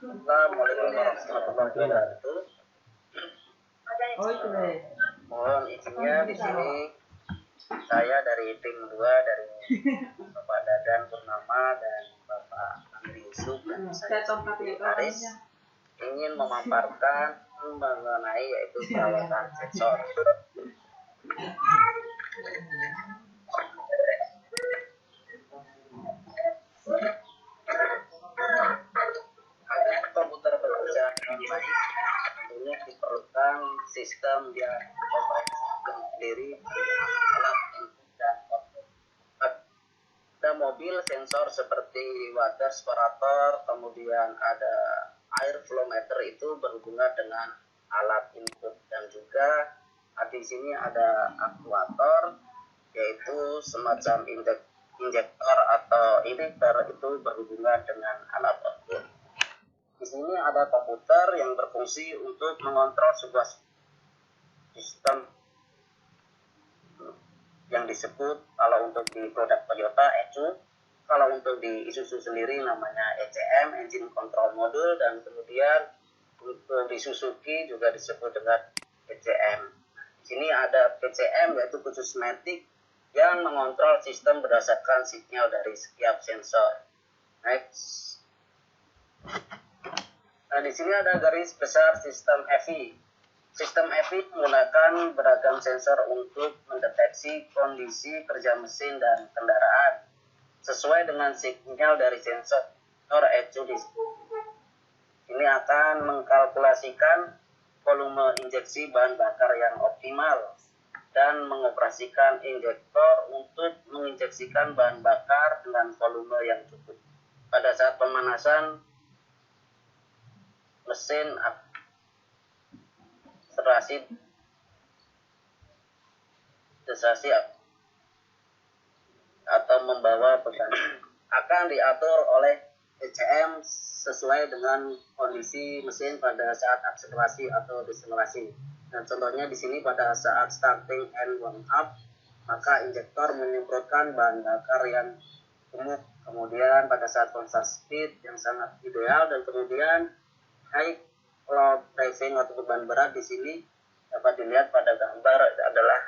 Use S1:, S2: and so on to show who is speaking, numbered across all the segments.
S1: Assalamualaikum warahmatullahi wabarakatuh.
S2: Oh itu deh.
S1: Mohon izinnya di sini saya dari tim 2 dari Bapak Dadan Purnama dan Bapak Andri Yusuf dan saya sendiri Aris ingin memaparkan mengenai yaitu perawatan sensor. Agar komputer bekerja dengan baik, tentunya diperlukan sistem yang operasi sendiri alat input dan output. Ada mobil sensor seperti water separator, kemudian ada air flow meter itu berhubungan dengan alat input dan juga di sini ada aktuator yaitu semacam injektor atau injektor itu berhubungan dengan alat output. Di sini ada komputer yang berfungsi untuk mengontrol sebuah sistem yang disebut kalau untuk di produk Toyota ECU, kalau untuk di Isuzu sendiri namanya ECM, Engine Control Module, dan kemudian untuk di Suzuki juga disebut dengan ECM. Di sini ada PCM yaitu khusus matic yang mengontrol sistem berdasarkan sinyal dari setiap sensor. Next. Nah, di sini ada garis besar sistem EVI. Sistem EVI menggunakan beragam sensor untuk mendeteksi kondisi kerja mesin dan kendaraan sesuai dengan sinyal dari sensor ECU. Ini akan mengkalkulasikan volume injeksi bahan bakar yang optimal dan mengoperasikan injektor untuk menginjeksikan bahan bakar dengan volume yang cukup. Pada saat pemanasan mesin akselerasi atau membawa beban akan diatur oleh ECM sesuai dengan kondisi mesin pada saat akselerasi atau deselerasi. Dan contohnya di sini pada saat starting and warm up, maka injektor menyemprotkan bahan bakar yang gemuk. Kemudian pada saat constant speed yang sangat ideal, dan kemudian high load driving atau beban berat di sini dapat dilihat pada gambar adalah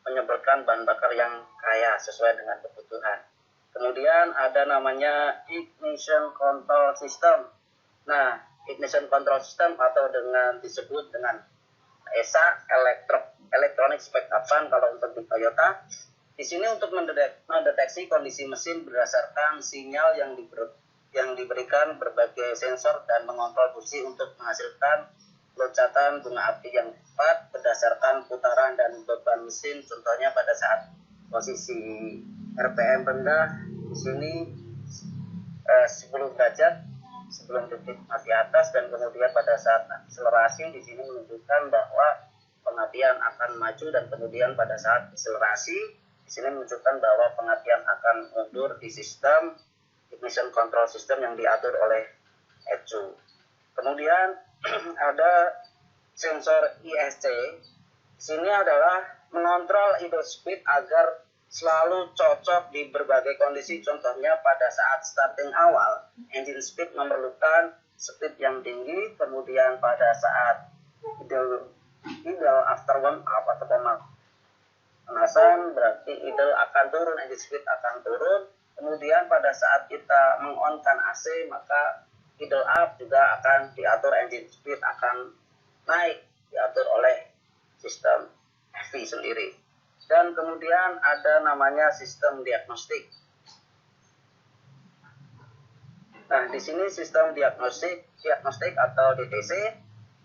S1: menyemprotkan bahan bakar yang kaya sesuai dengan kebutuhan. Kemudian ada namanya ignition control system. Nah, ignition control system atau disebut dengan ESA, electronic spec advance kalau untuk di Toyota. Di sini untuk mendeteksi kondisi mesin berdasarkan sinyal yang diberikan berbagai sensor dan mengontrol busi untuk menghasilkan loncatan bunga api yang tepat berdasarkan putaran dan beban mesin. Contohnya pada saat posisi RPM rendah di sini 10 derajat sebelum titik mati atas, dan kemudian pada saat akselerasi di sini menunjukkan bahwa pengapian akan maju, dan kemudian pada saat akselerasi di sini menunjukkan bahwa pengapian akan mundur di sistem ignition control system yang diatur oleh ECU. Kemudian ada sensor ISC. Di sini adalah mengontrol idle speed agar selalu cocok di berbagai kondisi. Contohnya pada saat starting awal, engine speed memerlukan speed yang tinggi. Kemudian pada saat idle after warm up atau pemanasan, berarti idle akan turun, engine speed akan turun. Kemudian pada saat kita mengonkan AC, maka idle up juga akan diatur, engine speed akan naik, diatur oleh sistem EV sendiri. Dan kemudian ada namanya sistem diagnostik. Nah, di sini sistem diagnostik atau DTC.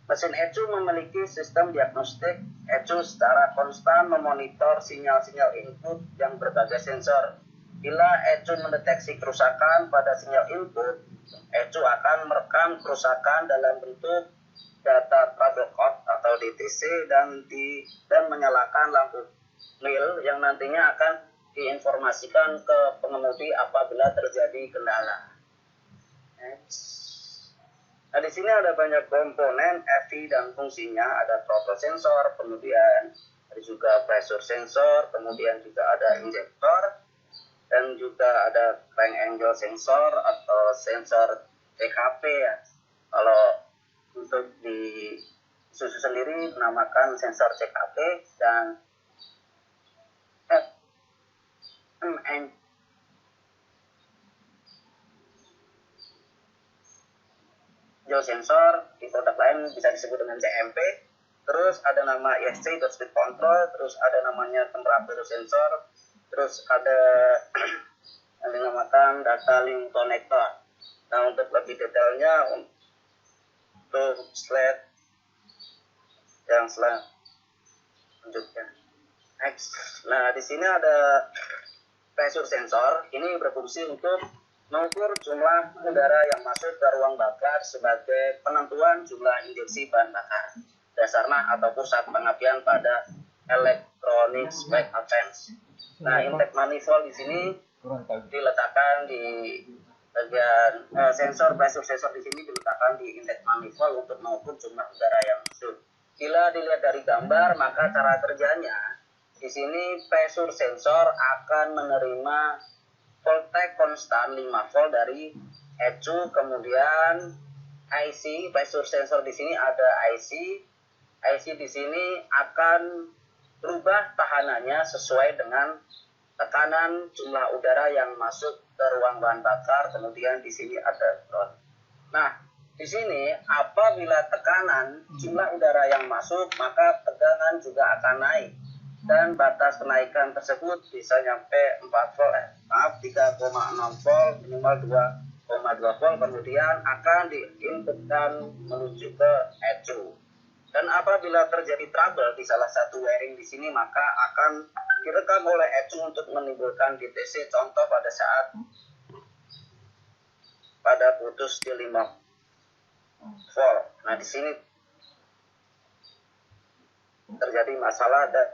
S1: Mesin ECU memiliki sistem diagnostik. ECU secara konstan memonitor sinyal-sinyal input yang berbagai sensor. Bila ECU mendeteksi kerusakan pada sinyal input, ECU akan merekam kerusakan dalam bentuk data trouble code atau DTC dan menyalakan lampu nil yang nantinya akan diinformasikan ke pengemudi apabila terjadi kendala. Nah, di sini ada banyak komponen EV dan fungsinya. Ada throttle sensor, kemudian ada juga pressure sensor, kemudian juga ada injektor, dan juga ada crank angle sensor atau sensor TKP ya. Kalau untuk di Isuzu sendiri menamakan sensor CKP dan sensor, di produk lain bisa disebut dengan CMP. Terus ada nama ESC atau speed control, terus ada namanya temperatur sensor, terus ada yang dinamakan data link connector. Nah, untuk lebih detailnya untuk slide yang selanjutnya. Next. Nah, di sini ada pressure sensor. Ini berfungsi untuk mengukur jumlah udara yang masuk ke ruang bakar sebagai penentuan jumlah injeksi bahan bakar. Dasarnya atau pusat pengapian pada electronic spec advance. Nah, intake manifold di sini diletakkan di bagian sensor pressure sensor di sini diletakkan di intake manifold untuk mengukur jumlah udara yang masuk. Bila dilihat dari gambar, maka cara kerjanya di sini pressure sensor akan menerima voltage konstan 5 volt dari ECU, kemudian IC pressure sensor di sini ada IC. IC di sini akan berubah tahanannya sesuai dengan tekanan jumlah udara yang masuk ke ruang bahan bakar, kemudian di sini ada ground. Nah, di sini apabila tekanan jumlah udara yang masuk, maka tegangan juga akan naik. Dan batas kenaikan tersebut bisa nyampe 4 volt, 3,6 volt, minimal 2,2 volt, kemudian akan diinputkan menuju ke ECU. Dan apabila terjadi trouble di salah satu wiring di sini, maka akan direkam oleh ECU untuk menimbulkan DTC. Contoh pada putus di 5 volt. Nah, di sini terjadi masalah dan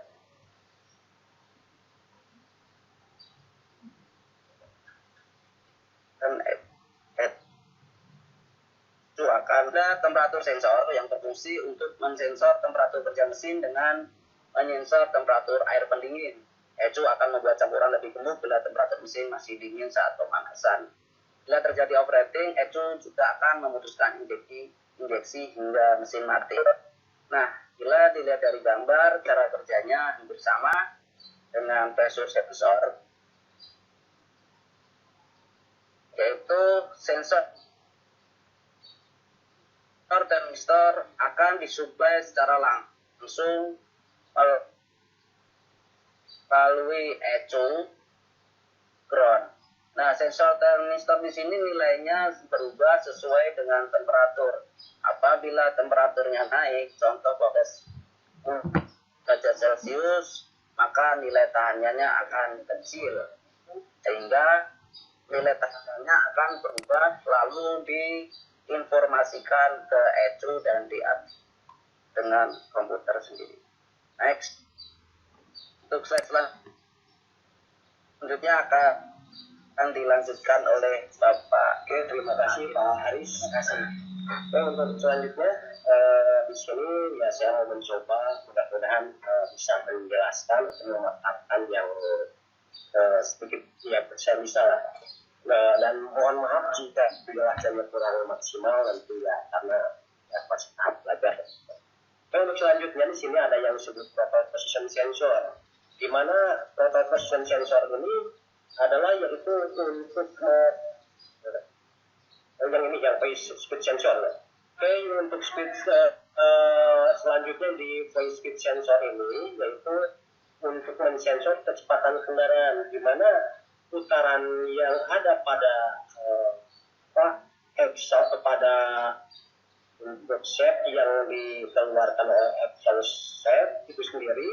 S1: itu akan ada temperatur sensor yang berfungsi untuk mensensor temperatur kerja mesin dengan menyensor temperatur air pendingin. ECU akan membuat campuran lebih gemuk bila temperatur mesin masih dingin saat pemanasan. Bila terjadi overheating, ECU juga akan memutuskan injeksi hingga mesin mati. Nah, bila dilihat dari gambar, cara kerjanya hampir sama dengan pressure sensor, yaitu sensor termistor akan disuplai secara langsung melalui ECU ground. Nah, sensor termistor di sini nilainya berubah sesuai dengan temperatur. Apabila temperaturnya naik, contoh pada derajat Celcius, maka nilai tahanannya akan kecil, sehingga nilai tahanannya akan berubah lalu diinformasikan ke ECU dan diupdate dengan komputer sendiri. Next. Untuk slide selanjutnya akan dilanjutkan oleh Bapak. Oke, terima kasih Pak Haris. Terima kasih. Oke, untuk selanjutnya di sini ya saya mau mencoba mudah-mudahan bisa menjelaskan atau mematahkan yang sedikit ya saya bisa lah. Dan mohon maaf jika penjelasannya kurang maksimal nanti ya karena ya, masih tahap belajar. Oke, untuk selanjutnya di sini ada yang disebut throttle position sensor, di mana throttle position sensor ini adalah yaitu untuk yang ini yang speed sensor. Oke, untuk speed selanjutnya di phase speed sensor ini yaitu untuk mensensor kecepatan kendaraan, di mana putaran yang ada pada exhaust pada shaft yang dikeluarkan oleh exhaust shaft itu sendiri,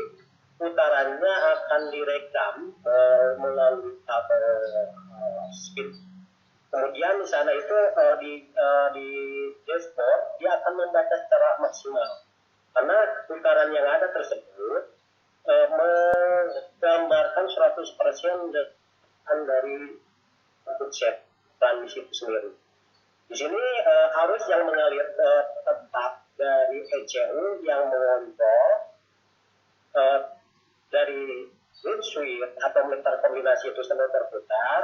S1: putarannya akan direkam melalui tabel speed. Kemudian di sana itu di dashboard dia akan membaca secara maksimal, karena putaran yang ada tersebut menggambarkan 100% dari output shaft transmisi itu sendiri. Di sini arus yang mengalir tetap dari ECU yang mengontrol dari lead switch atau meter kombinasi itu sendiri terputar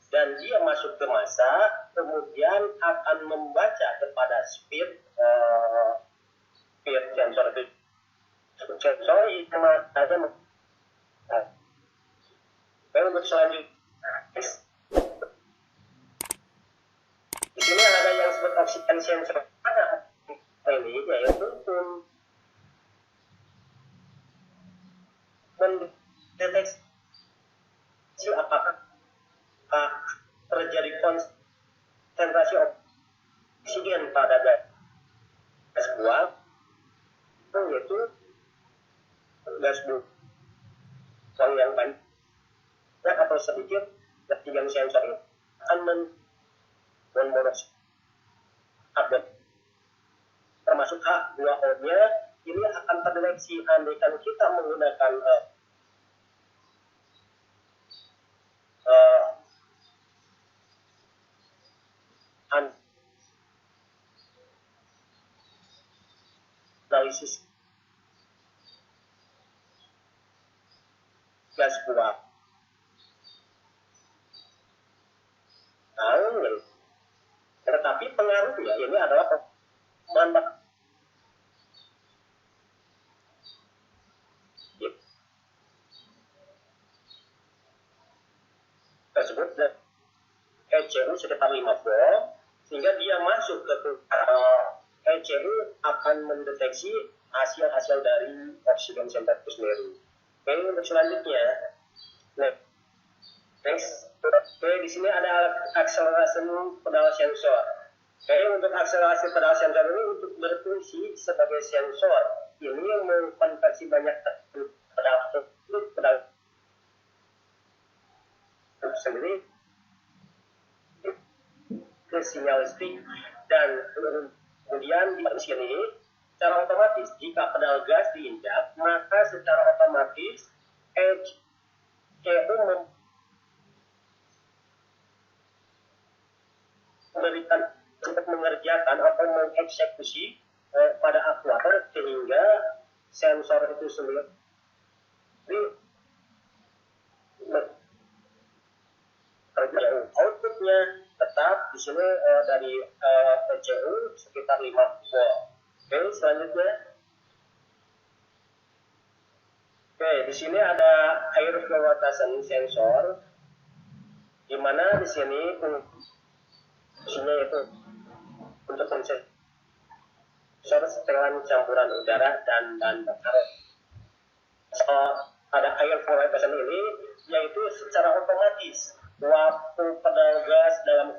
S1: dan dia masuk ke masa
S3: kemudian akan membaca kepada speed sensor itu. Sensor yang ada untuk selanjutnya di sini ada yang disebut oksigen sensor ini, yaitu mendeteksi apakah terjadi konsentrasi oksigen pada gas buang, yaitu gas buang yang banyak atau sedikit yang sensor ini akan monoksida termasuk H2O-nya ini akan terdeteksi andaikan kita menggunakan analisis gas buang. Tetapi pengaruhnya ini adalah bahan tersebut ECU sekitar 5 volt, sehingga dia masuk ke ECU akan mendeteksi hasil-hasil dari oksigen sensor itu sendiri. Oke, untuk selanjutnya, next. Oke, di sini ada akselerasi pedal sensor. Oke, untuk akselerasi pedal sensor ini untuk berfungsi sebagai sensor. Ini yang mengkonversi banyak pedal sendiri ke sinyal listrik, dan kemudian di sini secara otomatis jika pedal gas diinjak, maka secara otomatis ECU memberikan untuk mengerjakan atau mengeksekusi pada aktuator, sehingga sensor itu sendiri outputnya tetap di sini dari ECU sekitar 5 volt. Oke, selanjutnya. Oke, di sini ada air fluorescence sensor, di mana di sini fungsinya itu untuk sensor setelan campuran udara dan bahan bakar. Ada air fluorescence ini, yaitu secara otomatis waktu pedal gas dalam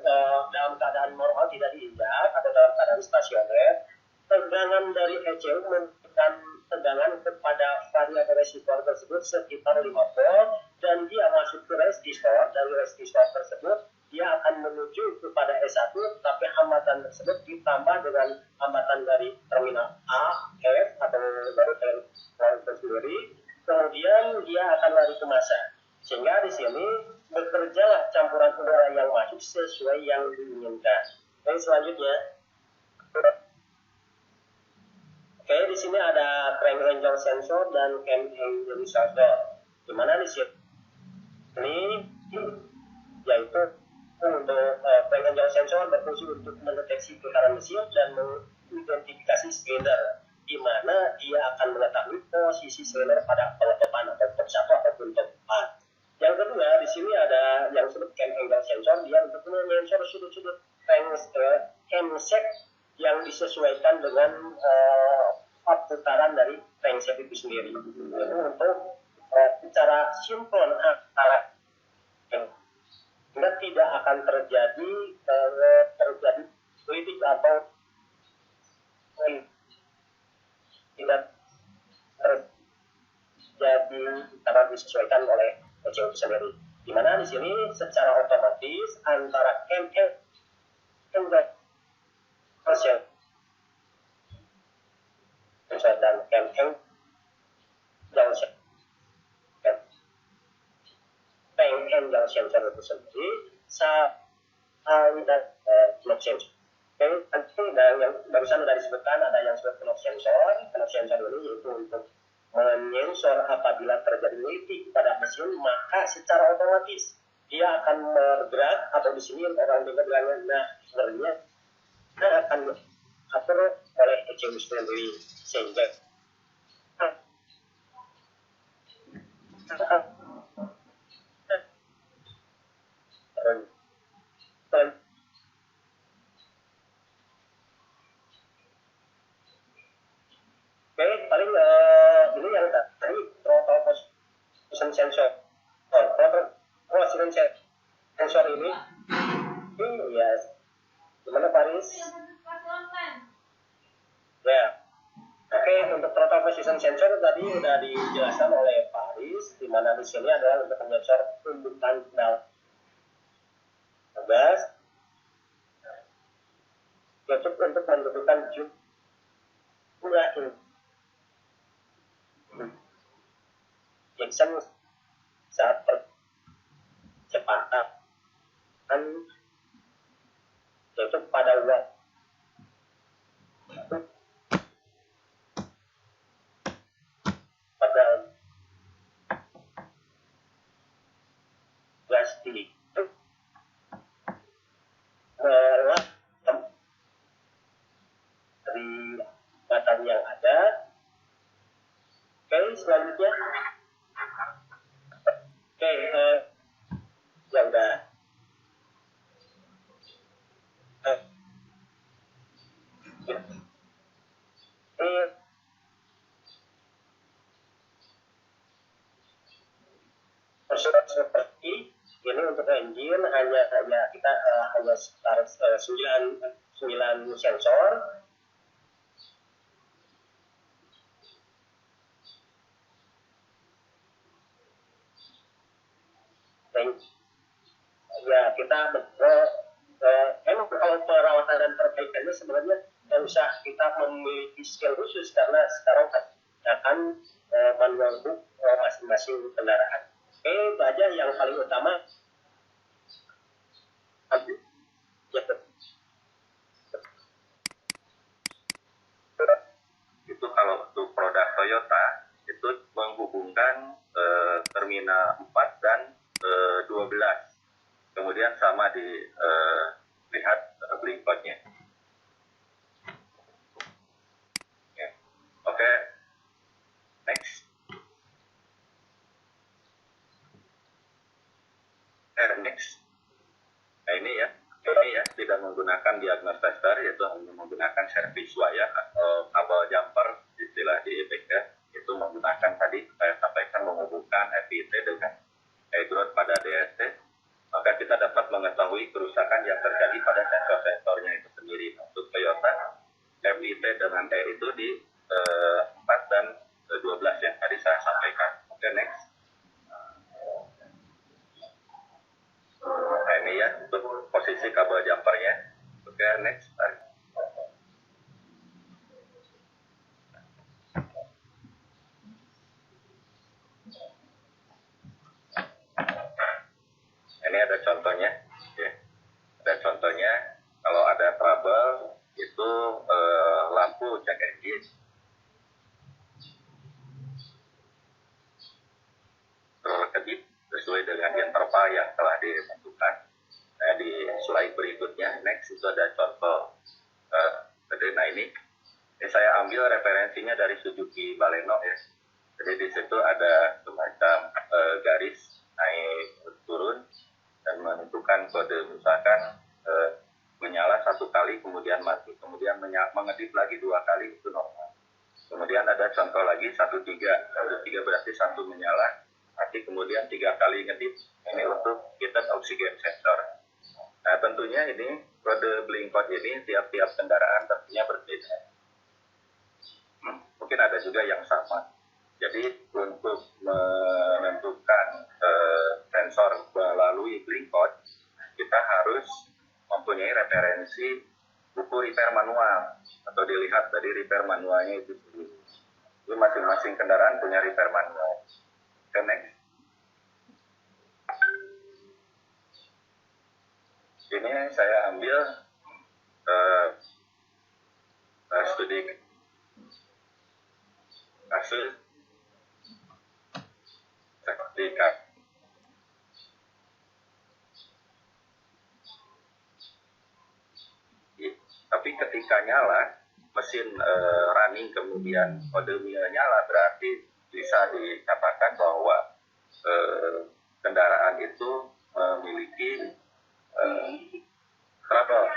S3: keadaan normal tidak diinjak atau dalam keadaan stasioner, tegangan dari ECU memberikan tegangan kepada variabel resistor tersebut sekitar 5 volt, dan dia masuk ke resistor. Dari resistor tersebut dia akan menuju kepada S1, tapi hambatan tersebut ditambah dengan hambatan dari terminal A, F atau dari terminal itu sendiri, kemudian dia akan lari ke massa, sehingga di sini bekerjalah campuran udara yang masuk sesuai yang diinginkan. Oke, selanjutnya. Oke, di sini ada crank angle sensor dan cam angle sensor. Di mana di sini yaitu untuk crank angle sensor berfungsi untuk mendeteksi getaran mesin dan mengidentifikasi silinder, di mana dia akan mengetahui posisi silinder pada penutupan atau top 1 ataupun top 4. Yang kedua, di sini ada yang disebut cam angle sensor, dia untuk menyensor sudut-sudut crankshaft yang disesuaikan dengan putaran dari crankshaft itu sendiri. Itu untuk secara sinkron alat sehingga tidak akan terjadi kritik atau tidak terjadi karena disesuaikan oleh ECU itu sendiri. Di mana di sini secara otomatis antara cam angle sensor dan cam angle sensor itu sendiri dan knob sensor. Oke, dan yang barusan sudah disebutkan ada yang disebut knob sensor. Knob sensor ini yaitu untuk menyensor apabila terjadi leak pada mesin, maka secara otomatis dia akan bergerak, atau di sini orang juga bilangnya, nah sebenarnya kita akan atur oleh ECU sendiri, sehingga Oke, paling ini yang tadi throttle position sensor. Throttle position sensor ini ya, gimana Paris? Ya, oke, untuk throttle position sensor tadi udah dijelaskan oleh Paris, di mana di sini adalah untuk menyensor tuntutan pedal gas, yaitu untuk menentukan jumlah injection saat percepatan, yaitu pada waktu pada gas di dari batang yang ada. Oke, selanjutnya ya udah seperti ini untuk engine hanya kita hanya sekitar 9 sensor. Dan ya kita emang kalau perawatan dan perbaikannya sebenarnya tidak usah kita memiliki skill khusus, karena sekarang akan manual book masing-masing kendaraan. Oke, itu aja yang paling utama.
S4: Itu kalau untuk produk Toyota itu menghubungkan terminal 4 dan 12. Kemudian sama dilihat blinknya. Oke. Next. Next. Nah ini ya tidak menggunakan diagnos tester, yaitu hanya menggunakan servis wire atau kabel jumper istilah di IPK, itu menggunakan tadi saya sampaikan menghubungkan FIT dengan electrode pada DST, maka kita dapat mengetahui kerusakan yang terjadi pada sensor-sensornya itu sendiri. Untuk Toyota, FIT dengan E itu di 4 dan 12 yang tadi saya sampaikan. Oke, next. Nah, ini ya untuk posisi kabel jumpernya. Oke, next. Ini ada contohnya. Ya. Ada contohnya. Kalau ada trouble itu lampu cek engine terkedip sesuai dengan interval yang telah ditentukan. Nah, di slide berikutnya, next itu ada contoh. Nah ini saya ambil referensinya dari Suzuki Baleno ya. Jadi di situ ada semacam garis naik turun dan menentukan kode, misalkan menyala 1 kali kemudian mati, kemudian mengedip lagi 2 kali, itu normal. Kemudian ada contoh lagi 1-3 berarti 1 menyala mati, kemudian 3 kali ngedip. Ini untuk heated oxygen sensor. Nah tentunya ini kode blink code ini tiap-tiap kendaraan tentunya berbeda. Mungkin ada juga yang sama. Jadi untuk menentukan sensor melalui blink code, kita harus mempunyai referensi buku repair manual, atau dilihat dari repair manualnya itu sendiri. Jadi masing-masing kendaraan punya repair manual. Oke, next. Ini saya ambil studi kasus sertifikat ketika nyala mesin running kemudian kode mil nyala, berarti bisa dikatakan bahwa kendaraan itu memiliki trouble.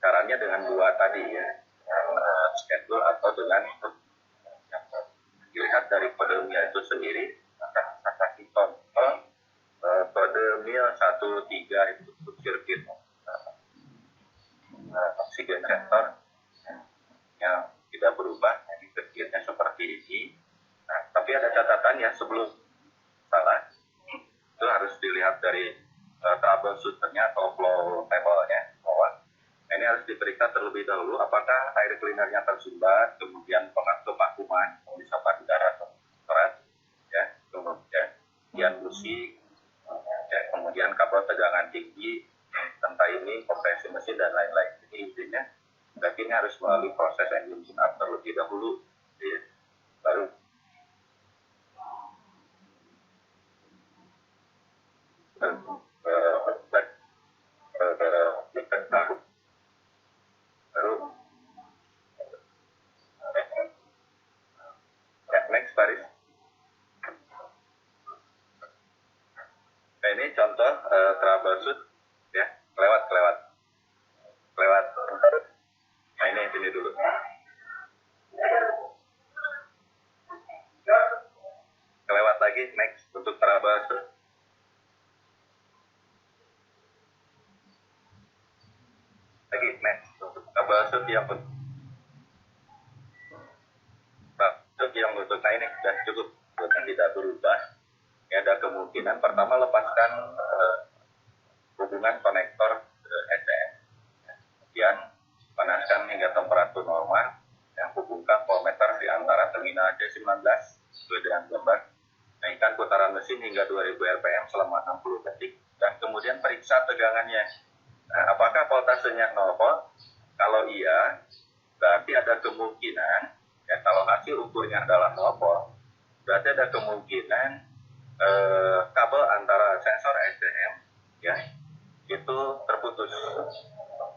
S4: Caranya dengan dua tadi ya, schedule atau dengan dilihat dari kode mil itu sendiri. Maka kasih contoh kode mil 13 itu untuk sirkuit oksigen sensor yang tidak berubah, jadi sirkuitnya seperti ini. Nah, tapi ada catatan ya, sebelum salah itu harus dilihat dari troubleshooternya atau flow table-nya, bahwa ini harus diperiksa terlebih dahulu apakah air cleaner-nya tersumbat, kemudian pengatur vakuman bisa udara keras, ya, kemudian busi, ya, kemudian kabel tegangan tinggi, entah ini kompresi mesin dan lain-lain. Jadi intinya berarti ini harus melalui proses engine tune up terlebih dahulu, ya, baru next Paris. Nah, ini contoh troubleshoot ya, kelewat. Nah, ini dulu. Kelewat lagi, next untuk troubleshoot. Lagi next untuk troubleshoot yang untuk ini sudah cukup, bukan tidak berubah. Ya, ada kemungkinan pertama lepaskan hubungan konektor SCM, kemudian panaskan hingga temperatur normal, yang hubungkan voltmeter di antara terminal C19 sesuai dengan gambar, naikkan putaran mesin hingga 2000 rpm selama 60 detik, dan kemudian periksa tegangannya. Nah, apakah voltasenya 0 volt? Kalau iya, berarti ada kemungkinan, ya, kalau hasil ukurnya adalah 0 volt, berarti ada kemungkinan kabel antara sensor SCM ya itu terputus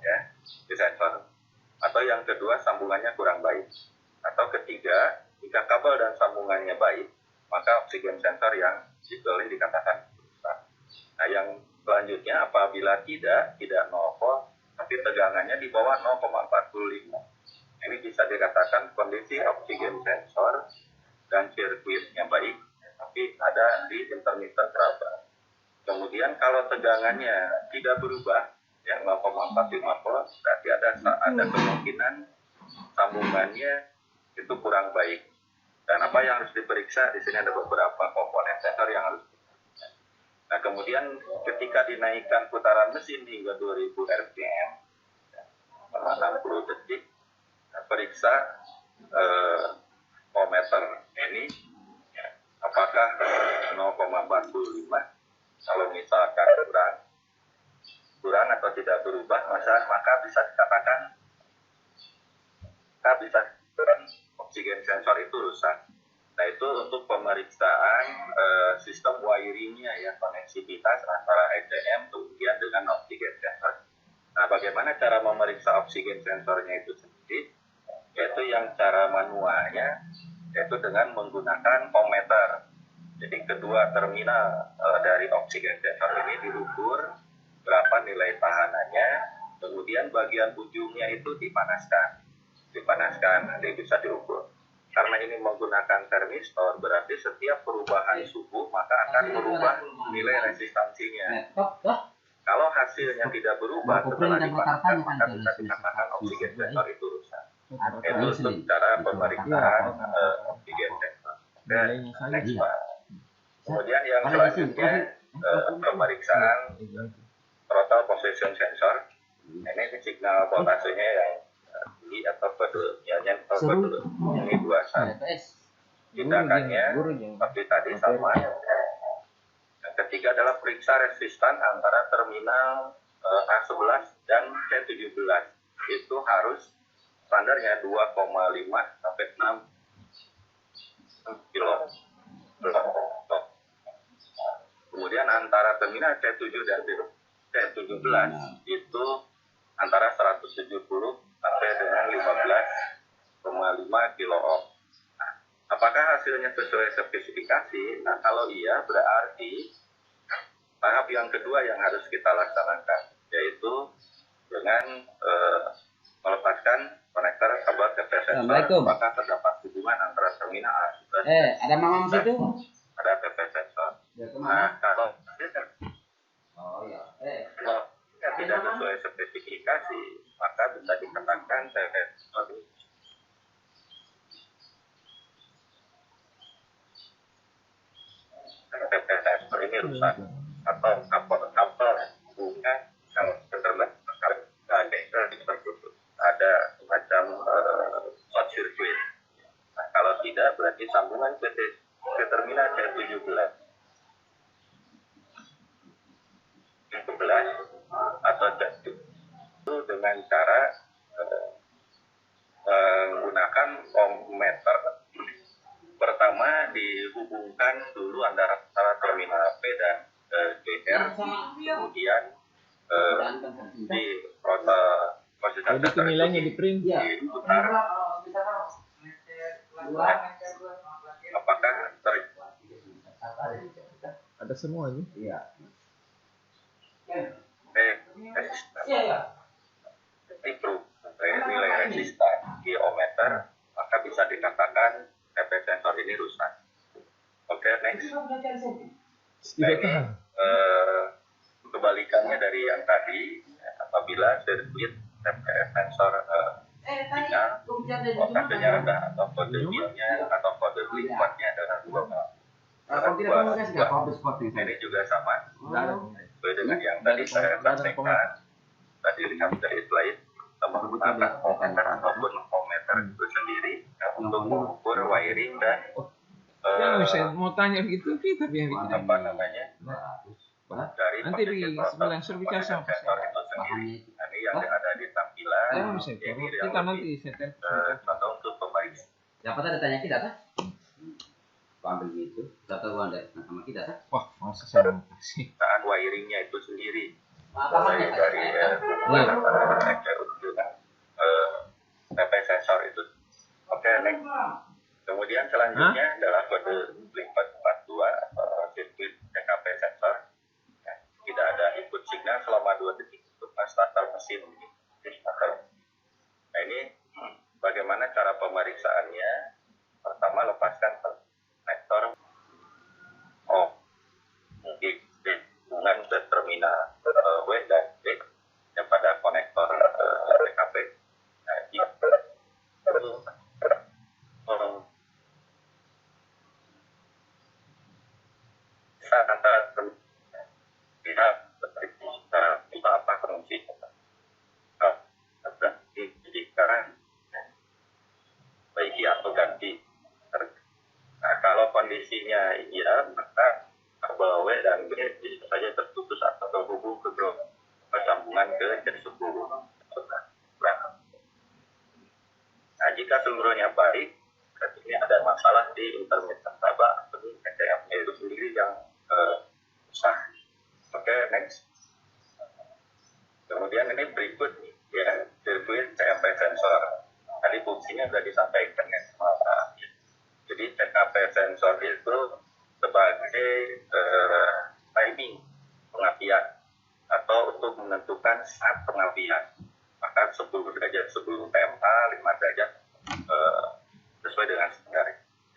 S4: ya di sensor, atau yang kedua sambungannya kurang baik, atau ketiga jika kabel dan sambungannya baik maka oksigen sensor yang boleh dikatakan rusak. Nah, yang selanjutnya apabila tidak 0 volt tapi tegangannya di bawah 0,45, ini bisa dikatakan kondisi oksigen sensor dan sirkuitnya baik, tapi ada di intermittent trouble. Kemudian kalau tegangannya tidak berubah, yang 0,45 volt, berarti ada kemungkinan sambungannya itu kurang baik. Dan apa yang harus diperiksa? Di sini ada beberapa komponen sensor yang harus diperiksa. Nah, kemudian ketika dinaikkan putaran mesin hingga 2000 rpm, selama 60 detik, periksa voltmeter ini apakah 0,45. Kalau misalkan kurang atau tidak berubah, maka bisa dikatakan oksigen sensor itu rusak. Nah, itu untuk pemeriksaan sistem wiringnya ya, koneksivitas antara ECM kemudian dengan oksigen sensor. Nah, bagaimana cara memeriksa oksigen sensornya itu sendiri? Yaitu yang cara manualnya, yaitu dengan menggunakan ohmmeter. Jadi kedua terminal dari oksigen sensor ini diukur berapa nilai tahanannya, kemudian bagian ujungnya itu dipanaskan, nanti bisa diukur. Karena ini menggunakan termistor, berarti setiap perubahan suhu maka akan merubah nilai resistansinya. Kalau hasilnya tidak berubah setelah dipanaskan, maka bisa dikatakan oksigen sensor itu rusak. Itu untuk cara pemeriksaan oksigen sensor. Dan next Pak. Kemudian yang selanjutnya pemeriksaan throttle position sensor. Ini signal voltasenya yang tinggi atau pedul, yang pedul. Ini 21. Tindakannya seperti tadi sama. Yang ketiga adalah periksa resistan antara terminal A11 dan C17. Itu harus standarnya 2,5 sampai 6 kilo. Kemudian antara terminal C7 dan C17 itu antara 170 sampai dengan 15,5 kilo ohm. Nah, apakah hasilnya sesuai spesifikasi? Nah, kalau iya berarti tahap yang kedua yang harus kita laksanakan, yaitu dengan melepaskan konektor kabel TP sensor. Apakah terdapat hubungan antara terminal A dan
S2: ada mama situ?
S4: ada TP sensor. Nah, kalau tidak sesuai spesifikasi, maka bisa dikatakan TP sensor ini rusak atau kabel bunga yang terlihat ada semacam short circuit. Nah, kalau tidak berarti sambungan ke terminal C17 atau itu dengan cara menggunakan ohmmeter. Pertama dihubungkan dulu antara terminal P dan GR, kemudian di proses
S5: jadi itu nilainya di print
S4: diputar apakah
S5: ada semuanya.
S2: Iya.
S4: nilai resistan di ohmmeter, maka bisa dikatakan TP sensor ini rusak. Oke, next. Nah, ini kebalikannya dari yang tadi, apabila sirkuit TP sensor sinyal voltasenya rendah atau kode bilnya atau kode liquidnya adalah 2. Ini juga sama sesuai dengan yang tadi saya sampaikan. Tadi lihat dari slide, menggunakan ohmmeter ataupun ohmmeter itu sendiri untuk mengukur wiring dan
S5: saya mau tanya gitu tapi yang
S4: apa namanya dari
S5: nanti langsung bicara sama
S4: sensor itu sendiri. Ini yang ada di tampilan.
S5: Kita nanti
S4: contoh untuk pembaris.
S2: Siapa tadi tanya kita tak? Ambil gitu, data uang dari sama kita tak?
S5: Wah, masa saya mau kasih.
S4: Saat wiringnya itu sendiri.
S2: Apa
S4: Dari TP sensor itu. Oke, next. Kemudian selanjutnya adalah kode liquid 42 atau sirkuit CKP sensor. Ya, tidak ada input signal selama 2 detik untuk starter mesin. Nah, ini bagaimana cara pemeriksaannya? Pertama, lepaskan konektor hubungan ke terminal W dan D yang pada konektor TKP. Nah, jika antara pihak kita apa fungsi jika baiki atau ganti. Nah, kalau kondisinya iya, maka kabel W dan B bisa saja terputus atau terhubung ke sambungan ke C10. Nah, jika seluruhnya baik, berarti ini ada masalah di intermittent tabak atau SDF-nya itu sendiri yang sah. Oke, next. Kemudian ini berikut ya, sirkuit CMP sensor. Tadi fungsinya sudah disampaikan ya. Jadi CKP sensor itu sebagai timing pengapian atau untuk menentukan saat pengapian. Maka 10 derajat sebelum TMA, 5 derajat sesuai dengan standar.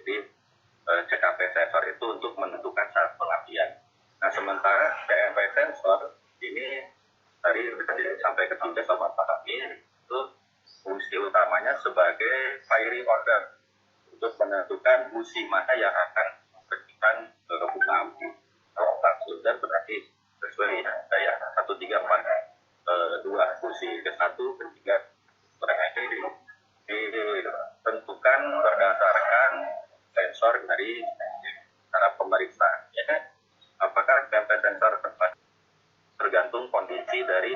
S4: Jadi CKP sensor itu untuk menentukan saat pengapian. Nah, sementara CMP sensor ini tadi sudah disampaikan juga sama Pak Amir, itu fungsi utamanya sebagai firing order untuk menentukan busi mana yang akan memberikan bunga api. Kalau tak sudah berarti sesuai daya 134 2 busi ke 1 ke 3 berarti ditentukan berdasarkan sensor dari cara pemeriksaan. Ya kan? Apakah CMP sensor tepat tergantung kondisi dari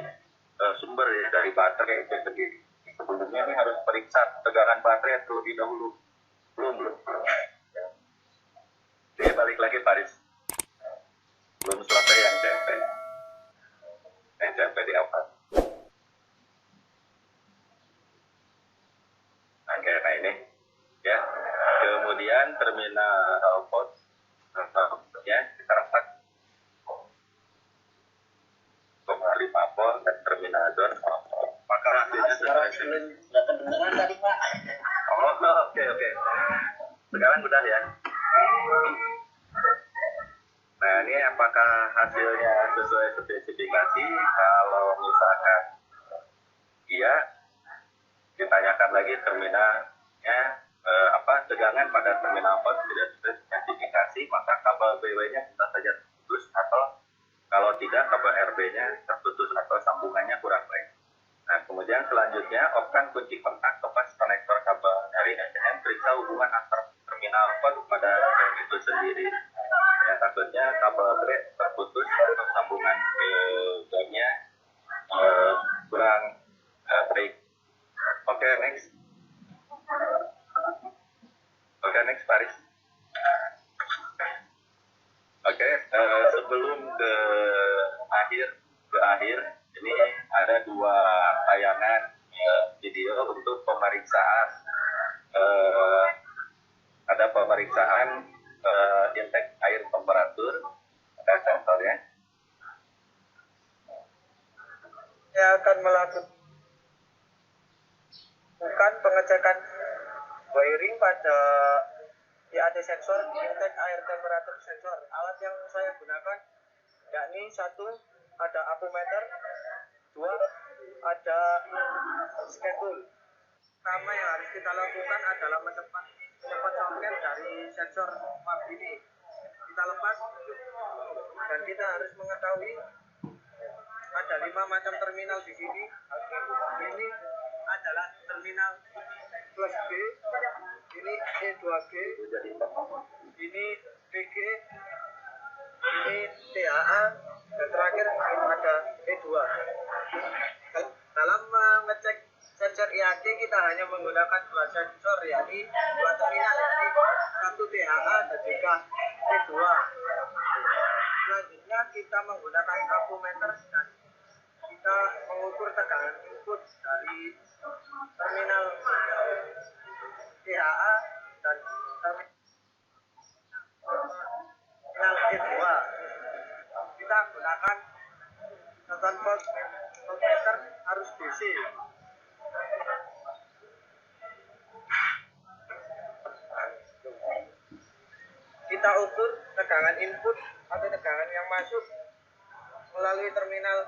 S4: sumber ya, dari baterai itu sendiri. Sebelumnya ini harus periksa tegangan baterai terlebih dahulu. Belum. Jadi balik lagi Paris. Belum selesai yang CMP. CMP di apa? kemudian terminal port ya kita retak 5 volt dan terminal zone. Maka hasilnya
S1: Suara suling nggak kedengeran tadi Pak.
S4: oke. Sekarang udah ya. Nah, ini apakah hasilnya sesuai spesifikasi? Kalau misalkan iya, ditanyakan lagi terminalnya tegangan pada terminal port tidak sesuai spesifikasi, maka kabel BW-nya bisa saja putus, atau kalau tidak kabel RB-nya terputus atau sambungannya kurang baik. Nah, kemudian selanjutnya opkan kunci kontak kepas konektor kabel dari SCM, periksa hubungan antar terminal port pada rem itu sendiri. Ya, takutnya kabel thread terputus atau sambungan ke jamnya kurang baik. Oke, next. Next, Paris. Oke, sebelum ke akhir, ini ada 2 tayangan video untuk pemeriksaan. Ada pemeriksaan intake air temperatur, ada sensornya.
S6: Yang akan melakukan pengecekan wiring pada ada sensor intake air temperatur sensor. Alat yang saya gunakan yakni 1 ada apometer, 2 ada schedule. Pertama yang harus kita lakukan adalah menyempat soket dari sensor pump ini. Kita lepas dan kita harus mengetahui ada 5 macam terminal di sini. Ini adalah terminal plus B, ini E2G, ini PG, ini TAA, dan terakhir ada E2. Dalam mengecek sensor IAC kita hanya menggunakan 2 sensor, yakni 2 terminal, yakni 1 TAA dan juga E2. Selanjutnya kita menggunakan apometer dan kita mengukur tegangan input dari terminal THA dan terminal E2. Kita gunakan satuan voltmeter harus DC. Kita ukur tegangan input atau tegangan yang masuk melalui terminal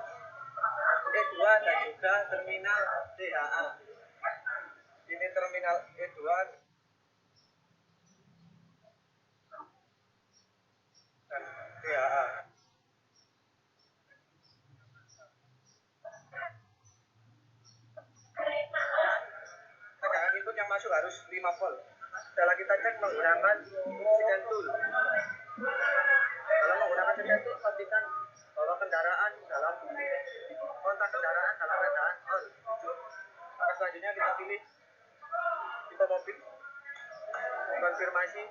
S6: E2 dan juga terminal THA. Ini terminal E2 dan THA. Tegangan input yang masuk harus 5 volt. Setelah kita cek menggunakan scan tool. Kalau menggunakan scan tool, pastikan bahwa kendaraan dalam kontak kendaraan dalam keadaan on. Maka selanjutnya kita pilih tipe mobil, konfirmasi,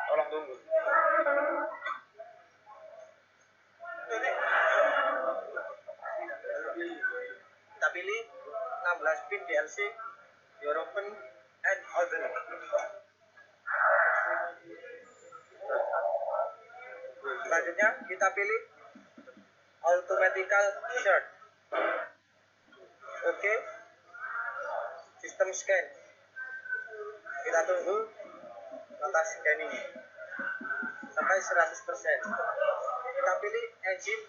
S6: tolong tunggu. Kita pilih 16 pin DLC, European and other. Selanjutnya kita pilih automatical short. Oke. Sistem scan. Kita tunggu batas scanning sampai 100%. Kita pilih engine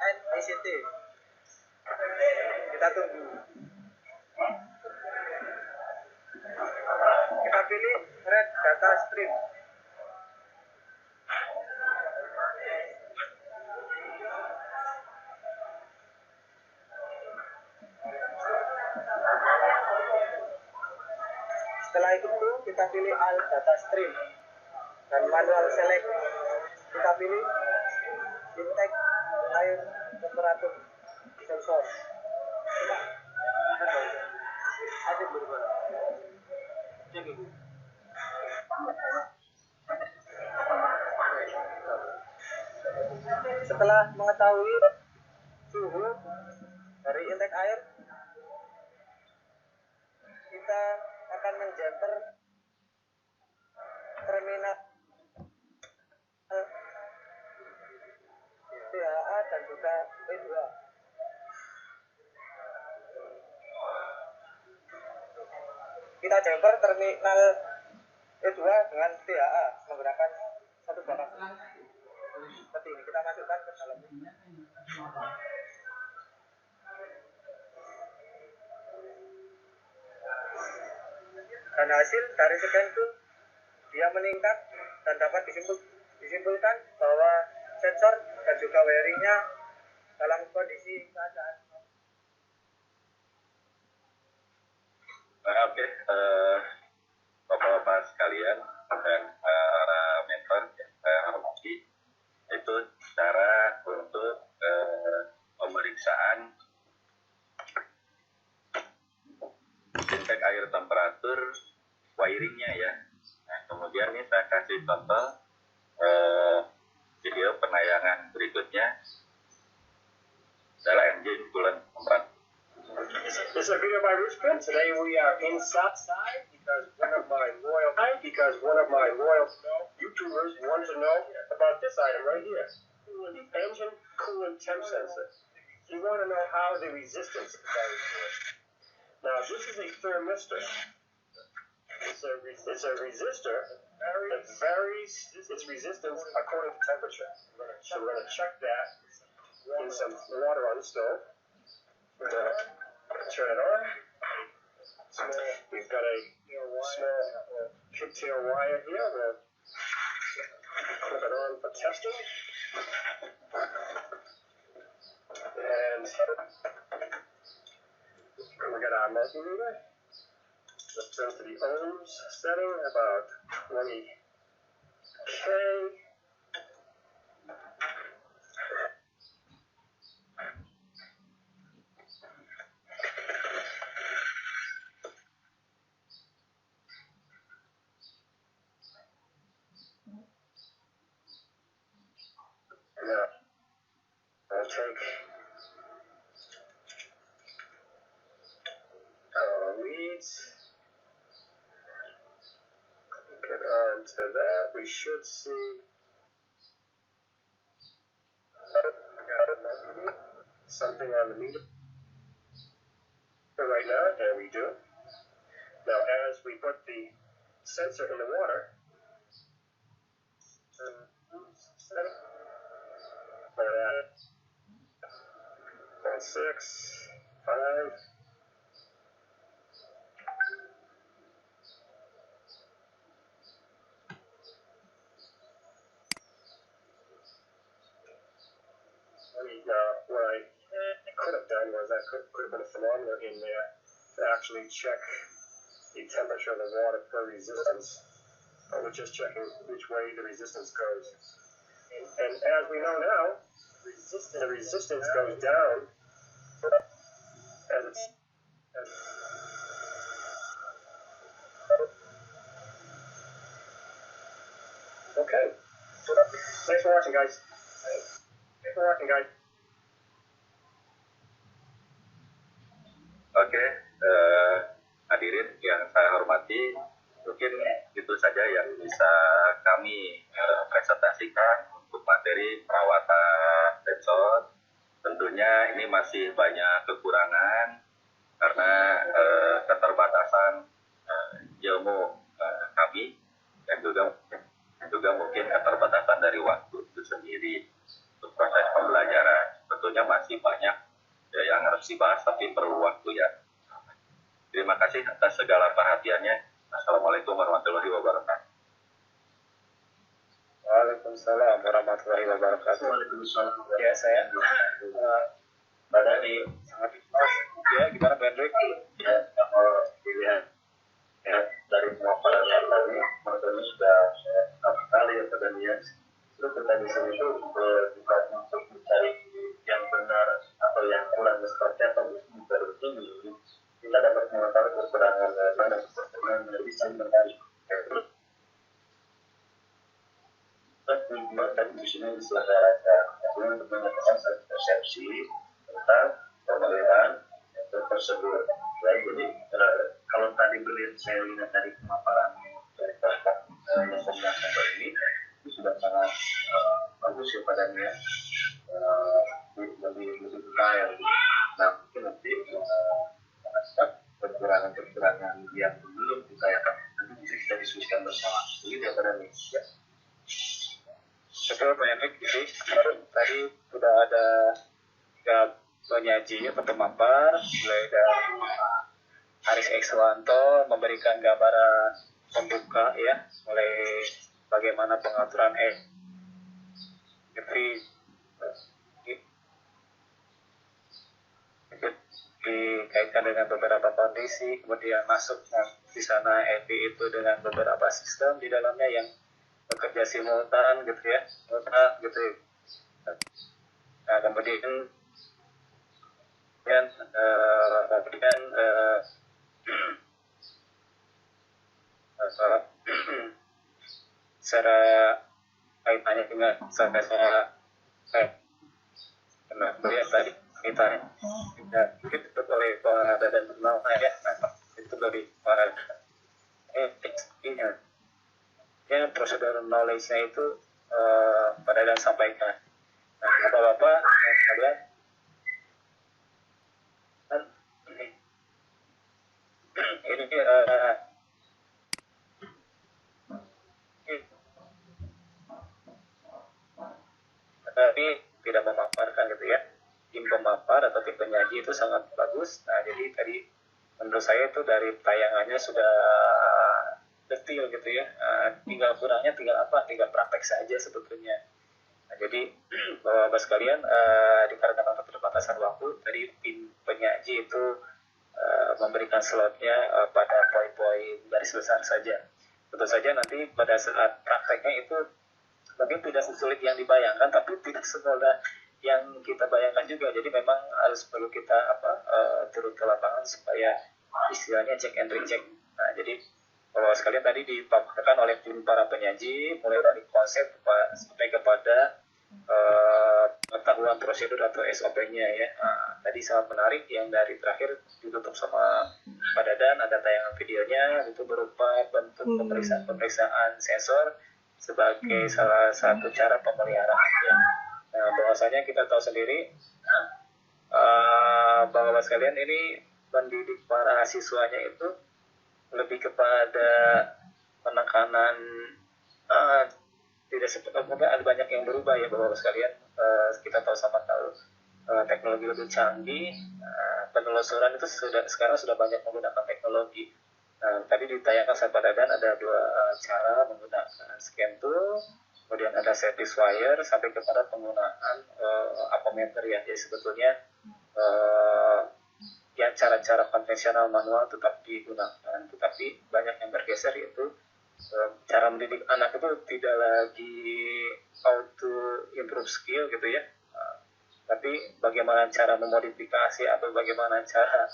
S6: and ECT. Kita tunggu. Kita pilih red data stream. Setelah itu kita pilih all data stream dan manual select. Kita pilih intake air temperatur sensor. Ada berubah. Cek ibu. Setelah mengetahui suhu dari intake air, akan menjamper terminal THA dan juga E2. Kita jumper terminal E2 dengan THA menggunakan satu bakar seperti ini. Kita masukkan ke dalam. Dan hasil dari scan itu dia meningkat dan dapat disimpulkan bahwa sensor dan juga wiringnya dalam kondisi keadaan.
S4: Oke, Bapak-bapak sekalian dan para mentor saya hormati, itu cara untuk pemeriksaan cek air temperatur wiringnya ya. Nah, kemudian ini saya kasih contoh video penayangan berikutnya adalah engine coolant pump.
S3: This is a video by Richmond. Today we are inside because one of my loyal YouTubers wanted to know about this item right here, the engine coolant temp sensor. You want to know how the resistance varies to it. Now this is a thermistor. It's a resistor that varies its resistance according to temperature. So we're going to check that in some water on the stove. We're going to turn it on. We've got a small pigtail wire here. We'll clip it on for testing. And we got our multimeter. Let's turn to the ohms setting, about 20K. Now, I'll take our leads. Get on to that. We should see something on the meter right now. There we do. Now, as we put the sensor in the water, we're at 0.6, 5. Now, what I could have done was I could have put a thermometer in there to actually check the temperature of the water per resistance. We're just checking which way the resistance goes. And as we know now, the resistance goes down as it's... Okay. Thanks for watching, guys.
S4: Oke, hadirin yang saya hormati, mungkin itu saja yang bisa kami presentasikan untuk materi perawatan sensor. Tentunya ini masih banyak kekurangan karena keterbatasan ilmu kami dan juga mungkin keterbatasan dari waktu itu sendiri untuk proses pembelajaran. Tentunya masih banyak ya yang harus dibahas, tapi perlu waktu ya. Terima kasih atas segala perhatiannya. Assalamualaikum warahmatullahi wabarakatuh.
S6: Waalaikumsalam warahmatullahi wabarakatuh.
S3: Waalaikumsalam.
S6: Ya, saya
S3: Mbak Dani,
S6: sangat ya, gimana Pak Hendrik?
S3: ya, kalau dilihat ya, dari pemaparan yang tadi, materi sudah sekali ya Pak Dani ya. Itu kita di sini tuh bukan untuk mencari yang benar atau yang kurang seperti apa, baru ini kita dapat mengetahui kekurangan dan kekurangan yang bisa menarik. Dan di sini diselenggarakan untuk menyatakan satu persepsi tentang pemerintahan tersebut. Jadi kalau tadi melihat saya lihat dari pemaparan dari kelompok Komnas Member ini itu sudah sangat bagus ya padannya, lebih detail. Nah mungkin nanti kekurangan-kekurangan yang belum ditanyakan nanti bisa kita diskusikan bersama. Begitu ya Pak ya.
S6: Betul Pak Henrik, jadi tadi sudah ada 3 penyaji atau pemapar, mulai dari Haris Ekswanto memberikan gambaran pembuka ya, mulai bagaimana pengaturan dikaitkan dengan beberapa kondisi, kemudian masuk di sana EV itu dengan beberapa sistem di dalamnya yang bekerja simultan gitu ya, gitu. Nah kemudian secara kaitannya dengan sampai saya kemudian tadi kita ditutup oleh pengadaan dan pengelola ya, itu dari para etiknya ya, prosedur knowledge-nya itu pada dan sampaikan. Nah bapak-bapak yang sekalian, ini tapi tidak memaparkan gitu ya. Tim pemapar atau tim penyaji itu sangat bagus. Nah jadi tadi menurut saya itu dari tayangannya sudah detail gitu ya. Tinggal kurangnya tinggal praktek saja sebetulnya. Nah, jadi bapak-bapak sekalian, dikarenakan keterbatasan waktu, tadi tim penyaji itu memberikan slotnya pada poin-poin garis besar saja. Tentu saja nanti pada saat prakteknya itu mungkin tidak sesulit yang dibayangkan, tapi tidak semudah yang kita bayangkan juga. Jadi memang harus perlu kita turun ke lapangan supaya istilahnya check and recheck. Nah, jadi kalau sekalian tadi dipaparkan oleh tim para penyaji mulai dari konsep sampai kepada pengetahuan prosedur atau SOP-nya ya. Tadi sangat menarik yang dari terakhir ditutup sama Pak Dadan, ada tayangan videonya itu berupa bentuk pemeriksaan sensor sebagai salah satu cara pemeliharaannya. Nah, bahwasanya kita tahu sendiri bahwa sekalian ini mendidik para siswanya itu lebih kepada penekanan tidak seperti ada banyak yang berubah ya bapak sekalian. Kita tahu teknologi lebih canggih, penelusuran itu sekarang sudah banyak menggunakan teknologi. Tadi ditayangkan sama Pak Dadan ada 2 cara menggunakan scan tool, kemudian ada satisfier sampai kepada penggunaan apometer ya. Jadi sebetulnya ya cara-cara konvensional manual tetap digunakan, tetapi banyak yang bergeser, yaitu cara mendidik anak itu tidak lagi auto improve skill gitu ya, tapi bagaimana cara memodifikasi atau bagaimana cara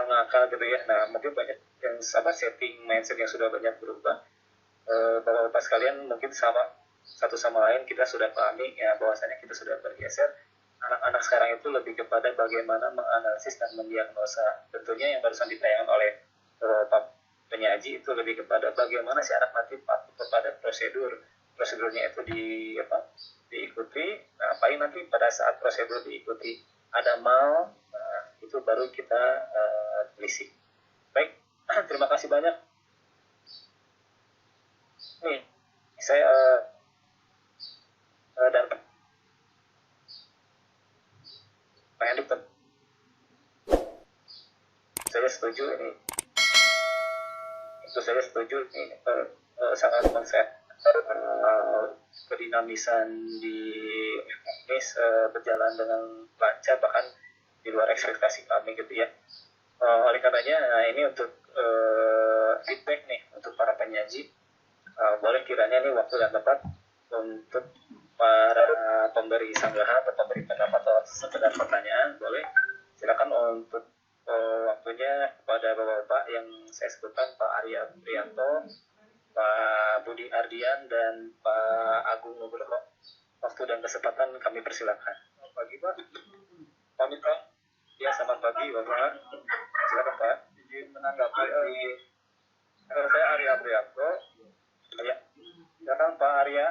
S6: ngakal gitu ya. Nah mungkin banyak yang setting mindset yang sudah banyak berubah. Bapak-bapak sekalian mungkin satu sama lain kita sudah pahami ya bahwasanya kita sudah bergeser. Anak-anak sekarang itu lebih kepada bagaimana menganalisis dan mendiagnosa. Tentunya yang barusan ditayangkan oleh penyaji itu lebih kepada bagaimana si anak nanti patuh kepada prosedurnya itu diikuti. Nah, paling nanti pada saat prosedur diikuti ada mal, itu baru kita telisik. Baik, terima kasih banyak. Nih, saya dan Pak Hendik, saya setuju ini. Itu saya setuju ini sangat konsep kedinamisan di ini berjalan dengan lancar, bahkan di luar ekspektasi kami gitu ya. Oleh karenanya ini untuk feedback nih untuk para penyaji, boleh kiranya nih waktu yang tepat untuk para pemberi sanggahan atau pemberi pendapat atau sekedar pertanyaan, boleh silakan untuk waktunya kepada bapak-bapak yang saya sebutkan, Pak Arya Prianto, Pak Budi Ardian, dan Pak Agung Nugroho. Waktu dan kesempatan kami persilakan. Selamat pagi Pak. Pamit Pak. Ya, selamat pagi Bapak.
S3: Silakan Pak. Izin menanggapi. Saya Arya Priyanto. Ya. Silakan Pak Arya.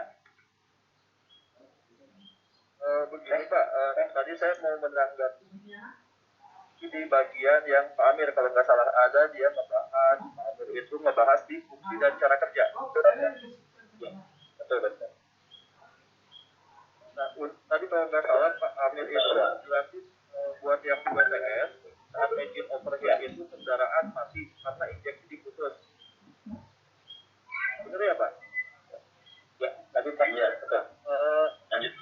S3: Begini Pak, tadi saya mau menanggapi di bagian yang Pak Amir kalau nggak salah ada dia membahas Pak Amir itu membahas di fungsi dan cara kerja. Ya, betul betul. Nah, tadi kalau nggak salah Pak Amir itu berarti buat yang 2 TS saat engine overheat itu kendaraan mati karena injeksi diputus. Benar ya Pak? Ya, tadi Pak. Ya, betul. Lanjut.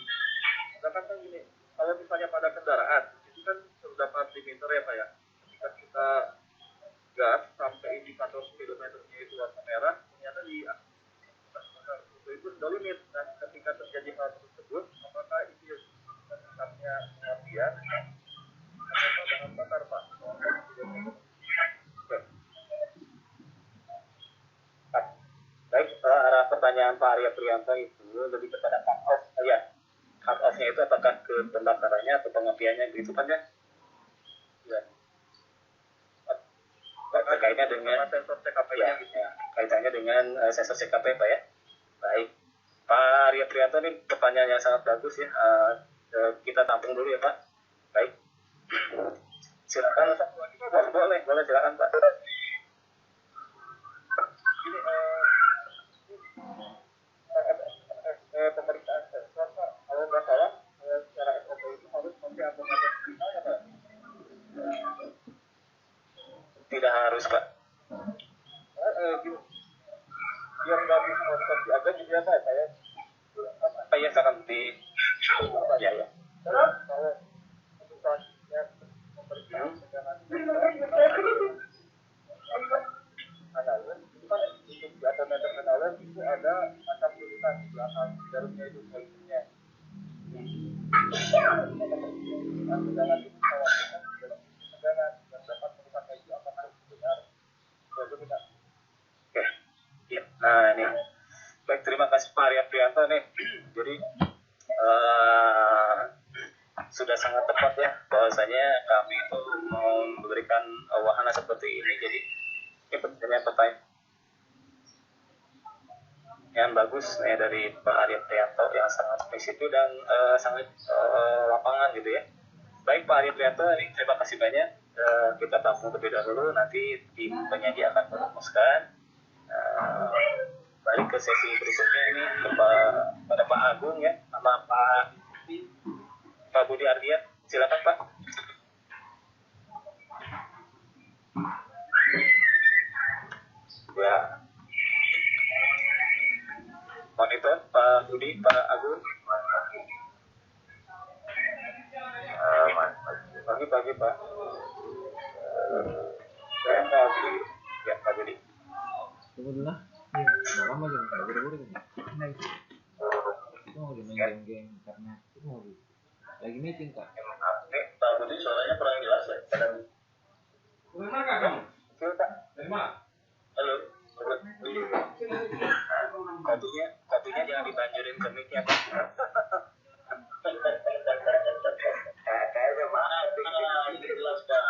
S3: Kan gini, kalau misalnya pada kendaraan itu kan terdapat limiter ya Pak ya. Ketika kita gas sampai indikator speedometernya itu warna merah, ternyata di itu sudah limit. Nah, ketika terjadi hal tersebut, apakah itu sifatnya pengertian atau bahan bakar Pak? Baik, arah pertanyaan Pak Arya Priyanto itu lebih kepada cut off ya. Cut off-nya itu apakah ke pembakarannya atau pengapiannya gitu kan ya? Ya. Terkaitnya dengan sensor CKP-nya gitu ya. Kaitannya dengan sensor CKP Pak ya. Baik. Pak Arya Priyanto ini pertanyaan yang sangat bagus ya. Kita tampung dulu ya Pak. Baik. Silakan. Boleh silakan Pak. Ini pemeriksaan sensor Pak, kalau nggak salah secara SOP itu harus pakai akumulator final ya Pak? Tidak harus Pak. Biar nggak bisa konsumsi aja gitu ya Pak, saya ya sangat di ya kalau misalnya pemeriksaan dengan analog itu kan untuk di akumulator analog itu ada macam tulisan di belakang jarumnya itu pointernya. Jangan itu kalau jangan dapat tulisan kayak itu apakah itu benar? Ya benar. Oke. Ya. Nah ini. Baik, terima kasih Pak Arya Priyanto nih. Jadi sudah sangat tepat ya bahwasanya kami itu mau memberikan wahana seperti ini. Jadi ini pertanyaan yang bagus dari Pak Arya Priyanto yang sangat spesifik dan sangat lapangan gitu ya. Baik Pak Arya Priyanto, ini terima kasih banyak. Kita tampung terlebih dahulu, nanti tim penyaji akan merumuskan. Balik ke sesi berikutnya ini kepada Pak Agung ya, sama Pak Budi Ardian. Silakan Pak. Ya. Monitor Pak Budi, Pak Agung. Pagi Pak. Saya Pak Budi. Ya Pak Budi.
S5: Tunggu dulu lah. Udah lama juga nggak buru-buru kan? Nah, itu mau main game karena itu mau lagi meeting Kak.
S3: Pak Budi suaranya kurang jelas ya.
S6: Dari mana Kak kamu? Dari mana?
S3: Halo. Kopinya jangan dibanjurin ke mic-nya Pak. Kayaknya maaf, jelas Pak.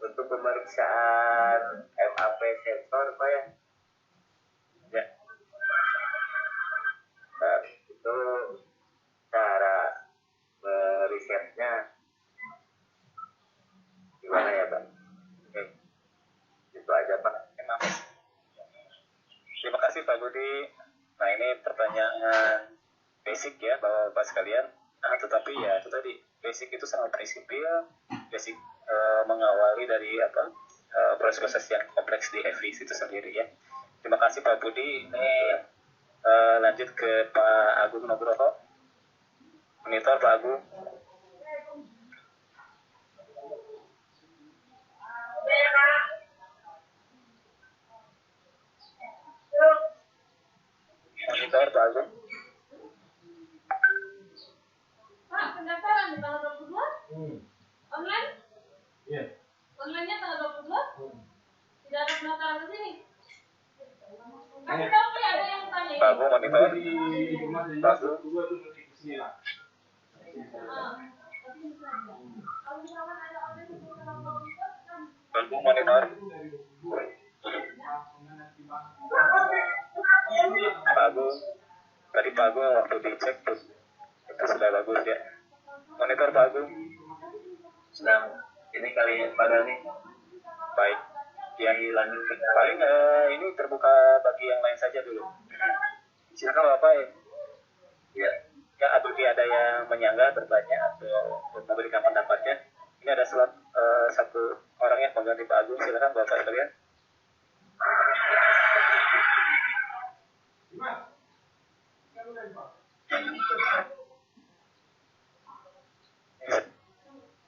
S3: Untuk pemeriksaan MAP sensor Pak ya. Ya. Itu cara merisetnya gimana ya Pak? Oke. Itu aja Pak. Terima kasih Pak Budi. Nah ini pertanyaan basic ya Bapak sekalian. Nah tetapi ya itu tadi basic itu sangat prinsipil, basic mengawali dari proses-proses yang kompleks di FVC itu sendiri ya. Terima kasih Pak Budi. Ini lanjut ke Pak Agung Nugroho. Monitor Pak Agung. Monitor Pak Agung.
S7: Pak, pendaftaran di tanggal 22? Online?
S6: Iya.
S7: Online-nya tanggal 22? Tidak ada pendaftaran ke sini? Kasih tahu nih ada yang tanya.
S4: Pak Agung monitor. Pak Agung. Pak Agung monitor. Pak Agung. Tadi Pak Agung waktu dicek tuh itu sudah bagus ya. Monitor Pak Agung.
S3: Sedang ini kali pada nih.
S4: Baik. Yang
S3: Lanjut ke
S4: paling ini terbuka bagi yang lain saja dulu. Silakan Bapak ya.
S3: ya.
S4: Ya, apabila ada yang menyanggah bertanya atau memberikan pendapatnya, ini ada slot satu orang yang mengganti Pak Agung. Silakan Bapak sekalian.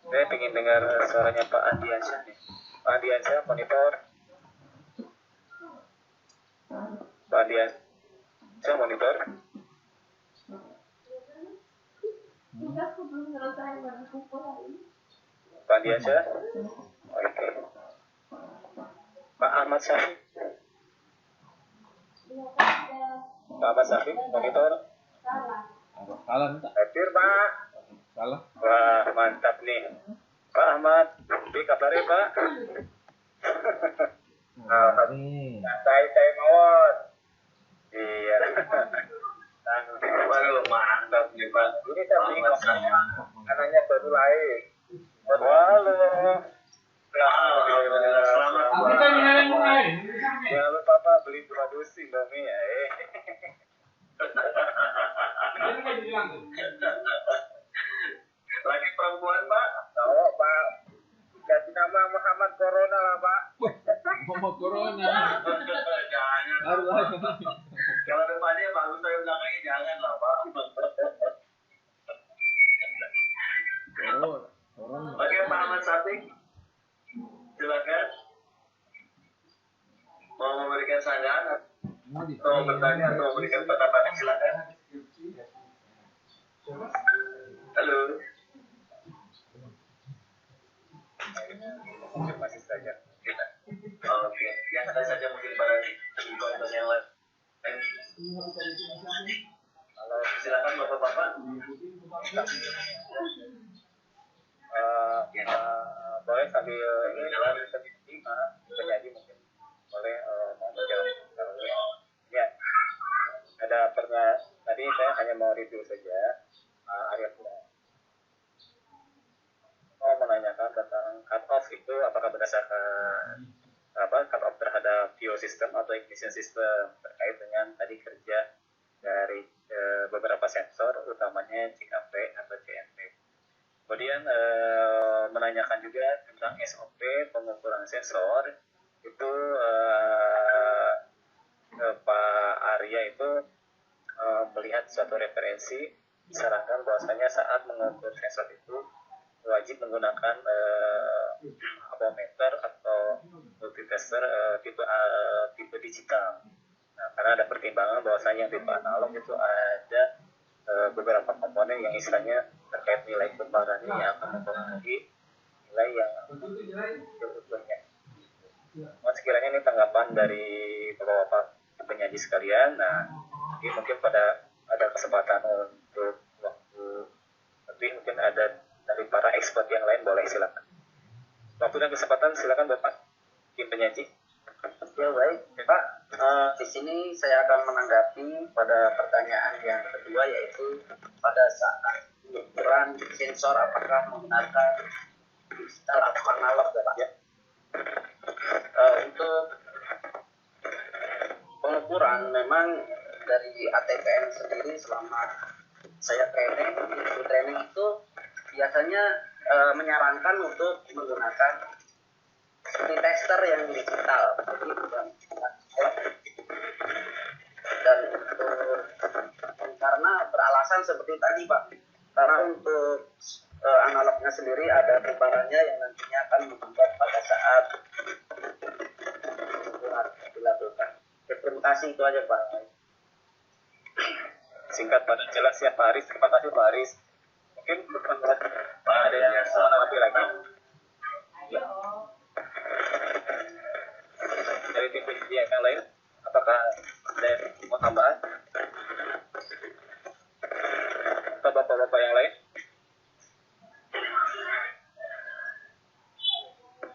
S4: Saya ingin dengar suaranya Pak Andiansyah nih. Pak Andiansyah monitor. Pak Andiansyah monitor.
S7: Tugas aku belum selesai baru kumpul hari ini.
S4: Pak Andiansyah. Oke. Pak Ahmad Syafiq.
S7: Iya kan udah
S4: Pak Ahmad Syafiq monitor.
S7: salah.
S5: Salah minta.
S4: Hadir Pak.
S5: Salah.
S4: Wah, mantap nih. Pak Ahmad, di kabarnya Pak?
S5: Nih.
S4: Saya mawon. Iya.
S3: Waduh, mantap nih Pak.
S4: Ini tapi anaknya baru lahir. Waduh.
S3: Alhamdulillah, selamat Pak.
S4: Jangan lupa Pak beli produksi Indomie ya.
S3: Laki perempuan Pak.
S4: Oh Pak, kasih nama Muhammad Corona lah Pak.
S5: Mama corona.
S3: Jangan.
S5: Harus.
S3: Kalau depannya bagus, saya belakangnya jangan lah Pak.
S5: Corona.
S3: Oke Pak Ahmad Syafiq, silakan. Mau memberikan sanggahan atau bertanya atau memberikan pendapat, silakan. Halo.
S4: Konfirmasi saja.
S3: Oke, yang ada saja mungkin pada konten yang lain.
S4: Kalau
S3: Silakan Bapak-bapak.
S4: boleh sambil ini penyanyi mungkin boleh mau menjawab. Ya, ada pernah tadi saya hanya mau review saja. Arya mau menanyakan tentang cut off itu apakah berdasarkan cut off terhadap VO system atau ignition system terkait dengan tadi kerja dari beberapa sensor utamanya CKP atau CNP. Kemudian menanyakan juga tentang SOP pengukuran sensor itu Pak Arya itu melihat suatu referensi disarankan bahwasanya saat mengukur sensor itu wajib menggunakan avometer atau multitester tipe digital. Nah, karena ada pertimbangan bahwasanya tipe analog itu ada beberapa komponen yang istilahnya terkait nilai kebarannya yang akan mempengaruhi nilai yang utuhnya. Sekiranya ini tanggapan dari bapak-bapak penyaji sekalian. Nah, jadi mungkin pada ada kesempatan untuk waktu lebih mungkin ada dari para expert yang lain, boleh silakan. Waktu dan kesempatan silakan Bapak tim penyaji.
S1: Ya baik, Pak. Di sini saya akan menanggapi pada pertanyaan yang kedua, yaitu pada saat pengukuran sensor apakah menggunakan digital atau analog, ya Pak? Ya. Untuk pengukuran memang dari ATPN sendiri selama saya training itu biasanya menyarankan untuk menggunakan tester yang digital, jadi bukan analog. Dan karena beralasan seperti tadi Pak, karena untuk analognya sendiri ada perubahannya yang nantinya akan membuat pada saat dilakukan. Terima kasih, itu aja Pak.
S4: Singkat padat jelas ya Pak Aris. Terima kasih Pak Aris. Mungkin Pak ada yang mau menanggapi lagi? Ya. Dari tim penyidik yang lain, apakah Ada yang mau tambahan? Atau bapak-bapak yang lain?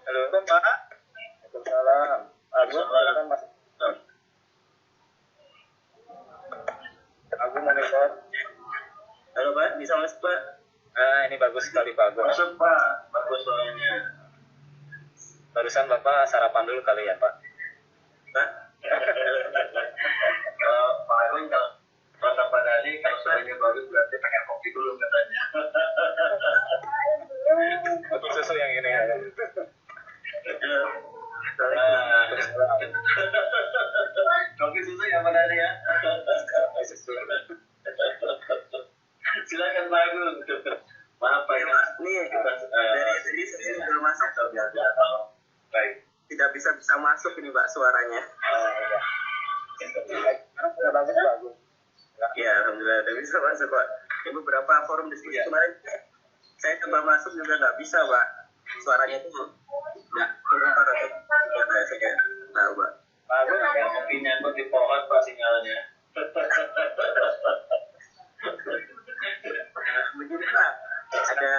S4: Halo, Pak. Waalaikumsalam. Agus, silakan Mas. Aku monitor.
S3: Halo Pak, bisa masuk Pak?
S4: Ini bagus sekali Pak Agus.
S3: Masuk Pak, bagus suaranya.
S4: Barusan Bapak sarapan dulu kali ya Pak?
S3: Pak? Kalau Pak Agung kalau kata Pak Dani, kalau suaranya bagus berarti pengen kopi dulu katanya.
S4: Untuk susu yang ini ya.
S3: Kopi susu ya Pak Dani ya?
S4: Susu.
S3: Silakan Pak Agung. Maaf Pak,
S1: Nih, dari sini belum masuk.
S3: Baik.
S1: Tidak bisa masuk ini Pak suaranya.
S4: Sekarang sudah bagus bagus.
S1: Ya, alhamdulillah udah bisa masuk Pak. Ini beberapa forum diskusi kemarin saya coba masuk juga nggak bisa Pak. Suaranya itu nggak keluar atau tidak saya tahu Pak.
S3: Bagus ya, kopi nyangkut di pohon Pak sinyalnya.
S1: Begini Pak, ada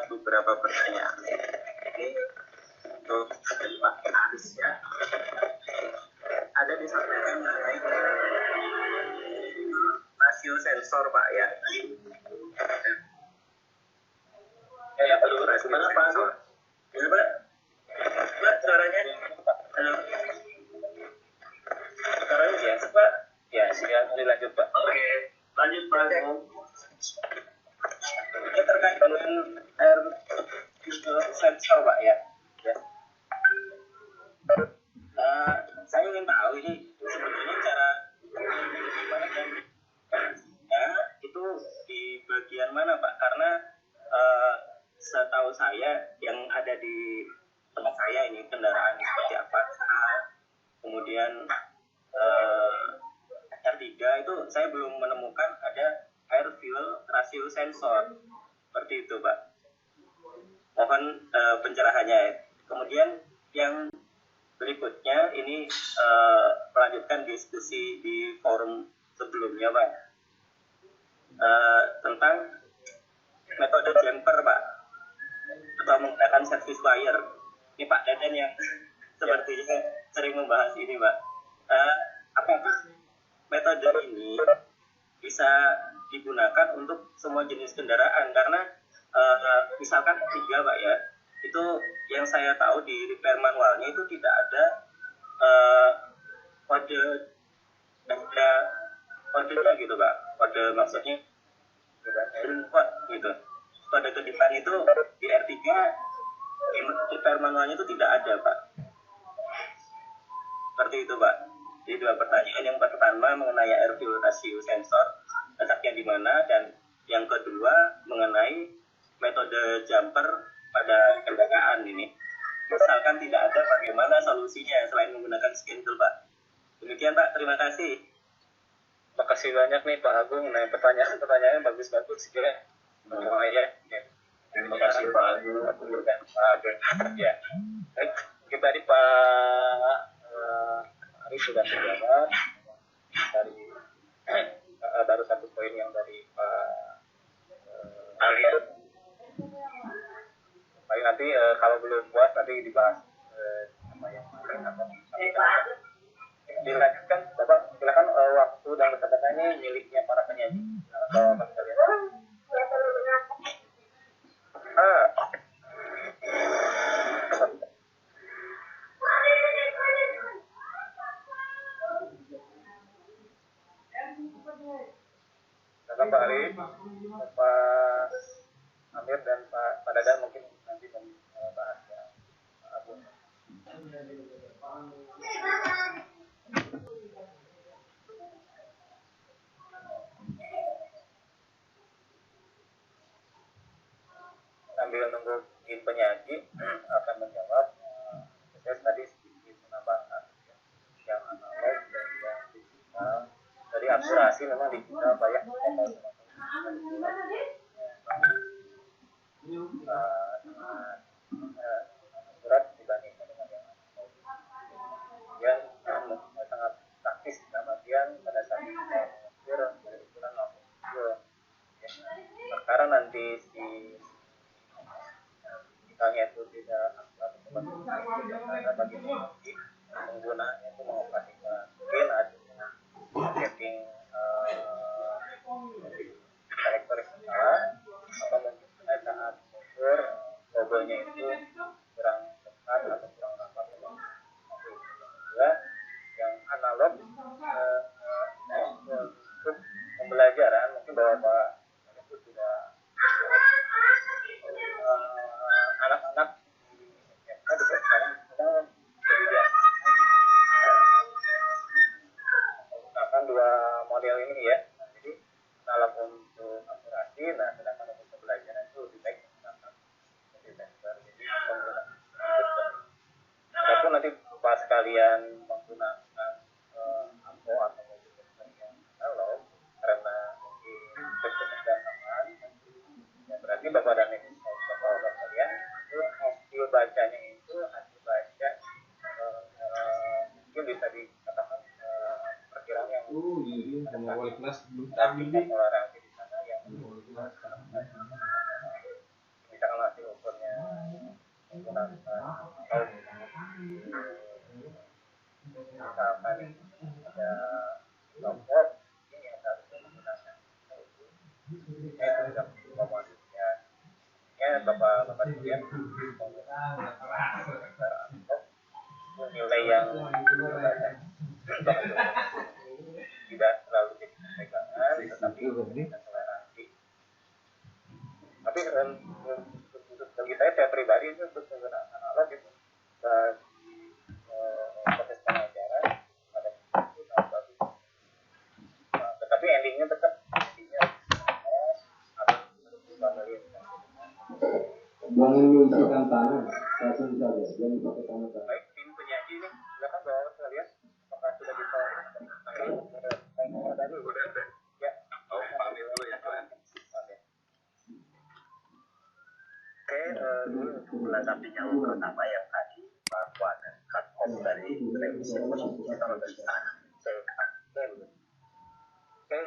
S1: beberapa pertanyaan. Ini untuk Pak Aris ya. Ada disampaikan mengenai rasio sensor Pak ya.
S3: Halo, mana Pak?
S1: Ya Pak, Pak suaranya. Halo.
S4: Sekarang ya Pak. Ya, silakan dilanjut Pak.
S3: Oke, lanjut Pak.
S1: Ini terkait dengan air sensor Pak ya. Saya ingin tahu ini sebetulnya cara gimana dan ya, itu di bagian mana Pak? Karena setahu saya yang ada di tempat saya ini kendaraan seperti apa, kemudian R3 itu saya belum menemukan ada air fuel ratio sensor seperti itu Pak. Mohon pencerahannya. Kemudian yang berikutnya ini melanjutkan diskusi di forum sebelumnya Pak, tentang metode jumper Pak, atau menggunakan service wire. Ini Pak Deden yang sepertinya sering membahas ini Pak. Apakah metode ini bisa digunakan untuk semua jenis kendaraan? Karena misalkan R3 Pak ya, itu yang saya tahu di repair manualnya itu tidak ada kodenya gitu Pak. Kode maksudnya kode gitu. Kode kedipan itu di R3 di repair manualnya itu tidak ada Pak. Seperti itu Pak. Jadi dua pertanyaan. Yang pertama mengenai air fuel ratio sensor, letaknya di mana, dan yang kedua mengenai metode jumper pada kendaraan ini. Misalkan tidak ada, bagaimana solusinya selain menggunakan skintel Pak? Demikian Pak, terima kasih.
S4: Terima kasih banyak nih Pak Agung. Nah, pertanyaan bagus-bagus ya. Ya.
S3: Terima kasih Pak Agung.
S4: Ya. Baik, kita di Pak Ari sudah menjawab dari baru satu poin yang dari Pak Ali. Baik, nanti kalau belum puas nanti dibahas apa yang lain atau dilanjutkan. Bapak silakan, waktu dan kata-kata ini miliknya para penyanyi. Bapak sekalian. Silakan Pak Ali, Pak Amir dan Pak Dadan mungkin nanti membahas ya. Pak Agung. Sambil nunggu penyaji akan menjawab, saya tadi sedikit menambahkan yang analog dan yang digital. Dari akurasi memang digital banyak akurat dibandingkan dengan yang analog. Kemudian sangat praktis
S6: kemudian pada saat kita mengukur dari ukuran lampu fuel ya. Sekarang nanti si misalnya itu tidak akurat karena bagi penggunanya itu mengoperasikan mungkin ada setting selektor yang salah atau mungkin pada saat mengukur logonya itu kurang tepat atau kurang rapat juga yang analog untuk pembelajaran mungkin bahwa itu sudah anak-anak di sekarang sedang jadi menggunakan dua model ini ya. Jadi analog untuk akurasi, nah sedangkan untuk pembelajaran itu lebih baik menggunakan sensor. Jadi penggunaan ataupun nanti pas kalian menggunakan ampo atau mobil yang analog karena mungkin kesenjangan ya berarti bapak dan ibu bapak kalian itu hasil bacanya itu hasil baca mungkin bisa dikatakan perkiraan yang
S5: wali kelas
S6: tapi toleransi di sana yang misalkan hasil ukurnya menggunakan misalkan ada kelompok ini yang harusnya menggunakan tidak komoditasnya ya bapak sekalian nilai yang tidak terlalu jadi pegangan tetapi toleransi. Tapi untuk bagi saya pribadi itu untuk penggunaan analog itu bagi proses pengajaran pada itu sangat bagus. Tetapi endingnya tetap harus melihat.
S5: Jangan menunjukkan tangan, langsung saja, jangan pakai tangan.
S6: Baik, tim penyaji ini silakan bawa sekalian. Apakah sudah bisa ya.
S4: Oh, pamit dulu ya kalian.
S3: Oke, ini untuk menanggapi yang pertama yang tadi bahwa ada cut off dari revisi posisi kalau dari saya katakan. Oke,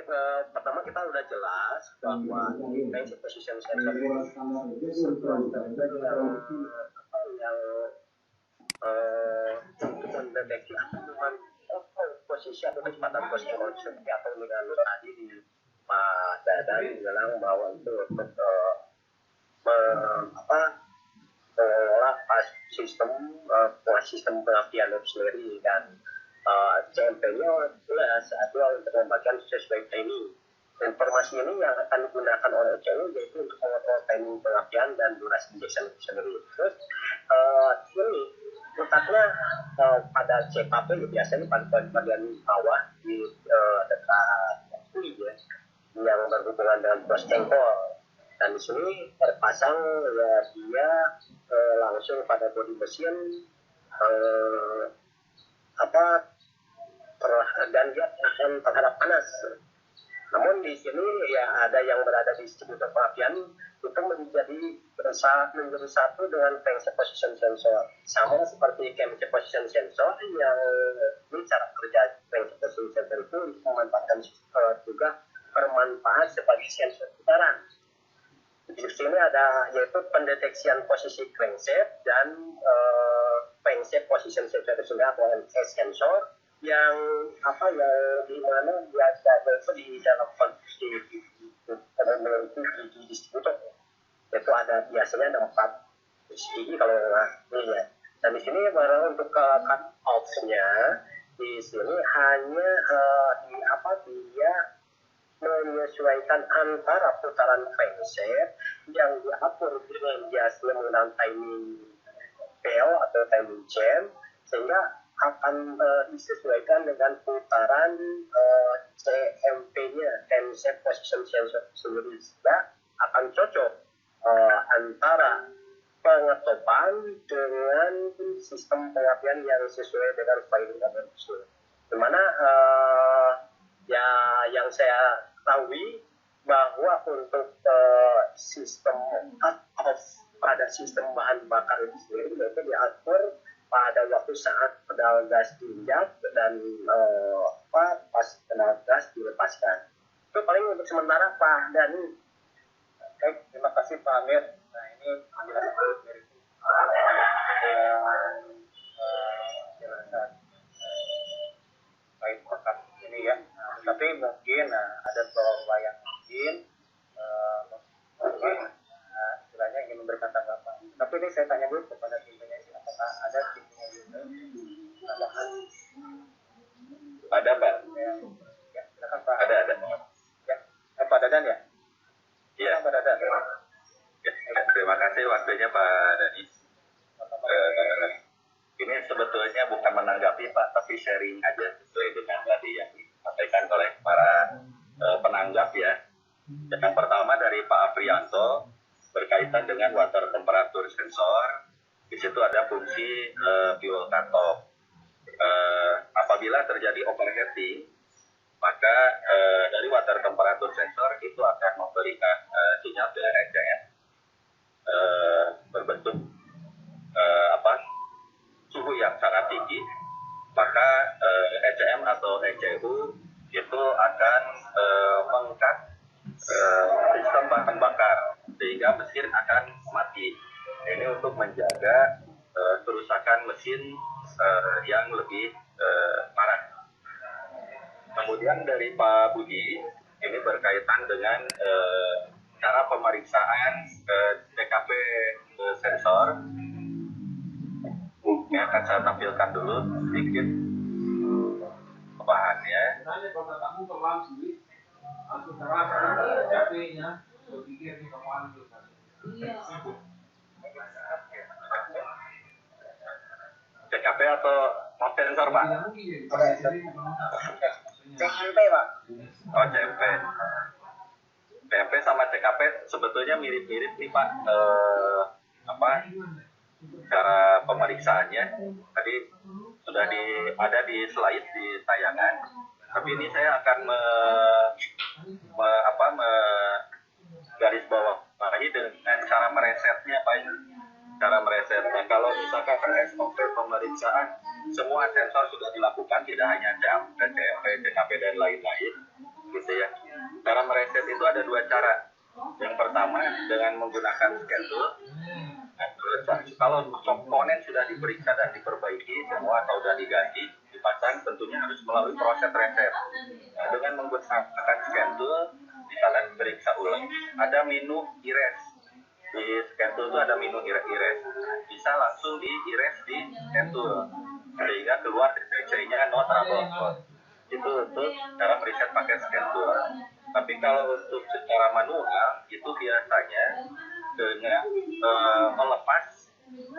S3: pertama kita udah jelas bahwa range position sensor ini yang untuk mendeteksi dengan posisi atau kecepatan posisi konsumsi atau dengan tadi di Pak Dadan bilang bahwa itu untuk mengelola sistem pengapian itu sendiri dan CMP-nya jelas adalah untuk membagikan sesuai timing. Informasi ini yang akan digunakan oleh OCU yaitu untuk mengontrol timing pengapian dan durasi injection itu sendiri. Terus ini letaknya pada CKP ya, biasanya pada bagian bawah di dekat kulit ya, yang berhubungan dengan proses engkol. Dan di sini terpasang ya dia langsung pada bodi mesin dan dia tahan terhadap panas. Namun di sini ya ada yang berada di distributor pengapian itu menjadi satu dengan crankshaft position sensor, sama seperti crankshaft position sensor yang ini cara kerja crankshaft position sensor itu memanfaatkan juga bermanfaat sebagai sensor putaran. Di sini ada yaitu pendeteksian posisi crankshaft dan crankshaft position sensor itu atau MS sensor yang di mana biasa itu di dalam konstruksi di distributor itu ada biasanya ada 4 segi kalau ini ya. Dan di sini baru untuk cut off-nya di sini hanya dia menyesuaikan antara putaran crankshaft yang diatur dengan biasanya menggunakan timing bell atau timing jam sehingga akan disesuaikan dengan putaran CMP-nya, crankshaft position sensor sendiri, sehingga akan cocok antara pengetopan dengan sistem pengapian yang sesuai dengan file tersebut. Dimana ya yang saya ketahui bahwa untuk sistem cut off pada sistem bahan bakar itu sendiri itu diatur pada waktu saat pedal gas diinjak dan pas kendaraan gas dilepaskan. Itu paling untuk sementara Pak Dhani. Baik, terima kasih Pak Amir. Nah ini penjelasan dari penjelasan baik pekan ini ya. Tapi mungkin ada beberapa yang mungkin istilahnya ingin memberikan tanggapan. Tapi ini saya tanya dulu kepada timnya sih, apakah ada timnya juga tambahan?
S4: Ada Pak?
S3: Ya, silakan Pak.
S4: Ada.
S3: Ya, Pak Dadan ya?
S4: Iya.
S3: Pak Dadan.
S4: Ya, terima kasih waktunya Pak Dani. Ini sebetulnya bukan menanggapi Pak, tapi sharing aja sesuai dengan tadi yang disampaikan oleh para penanggap ya. Yang pertama dari Pak Aprianto berkaitan dengan water temperature sensor. Di situ ada fungsi fuel cutoff. Apabila terjadi overheating, maka dari water temperature sensor itu akan memberikan sinyal ke ECM berbentuk suhu yang sangat tinggi, maka ECM atau ECU itu akan mengangkat sistem bahan bakar sehingga mesin akan mati. Ini untuk menjaga kerusakan mesin yang lebih parah. Kemudian dari Pak Budi ini berkaitan dengan cara pemeriksaan TKP sensor. Ini akan saya tampilkan dulu sedikit bahannya. TKP atau sensor Pak?
S3: CMP Pak.
S4: Oh CMP. CMP sama TKP sebetulnya mirip-mirip nih Pak. Cara pemeriksaannya tadi sudah ada di slide di tayangan. Tapi ini saya akan garis bawahi dengan cara meresetnya Pak. Cara meresetnya kalau misalkan SOP pemeriksaan semua sensor sudah dilakukan, tidak hanya CMP, TKP dan lain-lain gitu ya. Cara mereset itu ada dua cara. Yang pertama dengan menggunakan scan tool. Kalau komponen sudah diperiksa dan diperbaiki semua atau sudah diganti, dipasang, tentunya harus melalui proses reset. Nah, dengan menggunakan scan tool, misalnya periksa ulang, ada menu erase. Di scan tool itu ada menu erase. Bisa langsung di erase di scan tool, sehingga keluar DC-nya no trouble code. Itu untuk cara meriset pakai scan tool. Tapi kalau untuk secara manual, itu biasanya dengan melepas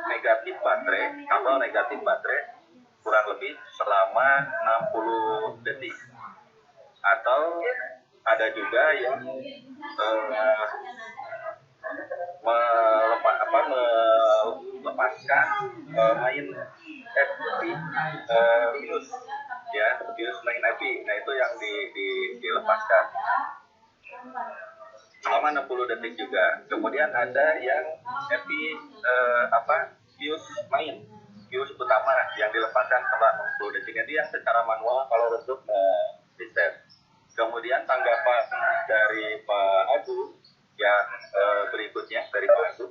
S4: negatif baterai, kabel negatif baterai kurang lebih selama 60 detik. Atau ada juga yang melepaskan main IP BIOS ya, BIOS main IP. Nah itu yang dilepaskan selama 60 detik juga. Kemudian ada yang BIOS main, BIOS utama yang dilepaskan selama 60 detik. Jadi yang secara manual kalau untuk reset. Kemudian tanggapan dari Pak Abu yang berikutnya dari Pak Abu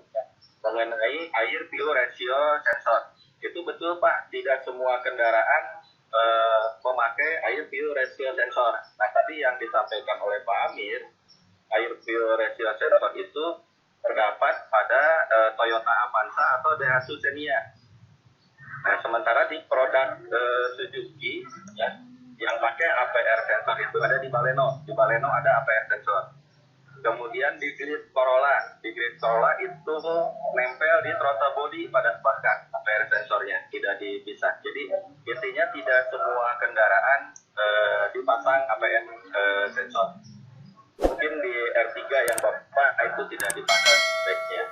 S4: mengenai air fuel ratio sensor. Itu betul Pak, tidak semua kendaraan memakai air fuel ratio sensor. Nah tadi yang disampaikan oleh Pak Amir, air fuel ratio sensor itu terdapat pada Toyota Avanza atau Daihatsu Xenia. Nah sementara di produk Suzuki ya, yang pakai APR sensor itu ada di Baleno. Di Baleno ada APR sensor. Kemudian di Grid Corolla itu nempel di throttle body pada bahkan APR sensornya tidak dipisah. Jadi intinya tidak semua kendaraan dipasang APR sensor. Mungkin di R3 yang Bapak itu tidak dipasang speknya.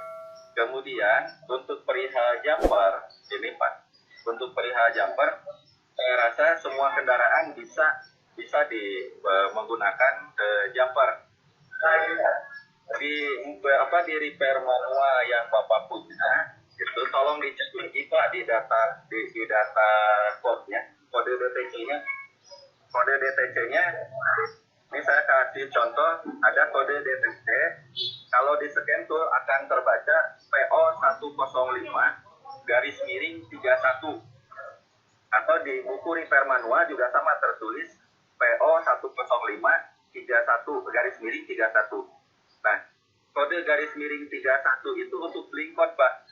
S4: Kemudian untuk perihal jumper ini Pak, untuk perihal jumper saya rasa semua kendaraan bisa menggunakan jumper. Di repair manual yang Bapak punya itu tolong dicek lagi Pak di data code-nya, kode deteksinya kode DTC-nya, ini saya kasih contoh, ada kode DTC, kalau di scan tool akan terbaca PO 105 garis miring 31, atau di buku repair manual juga sama tertulis PO 105 31 garis miring 31. Nah, kode garis miring 31 itu untuk link code, Pak.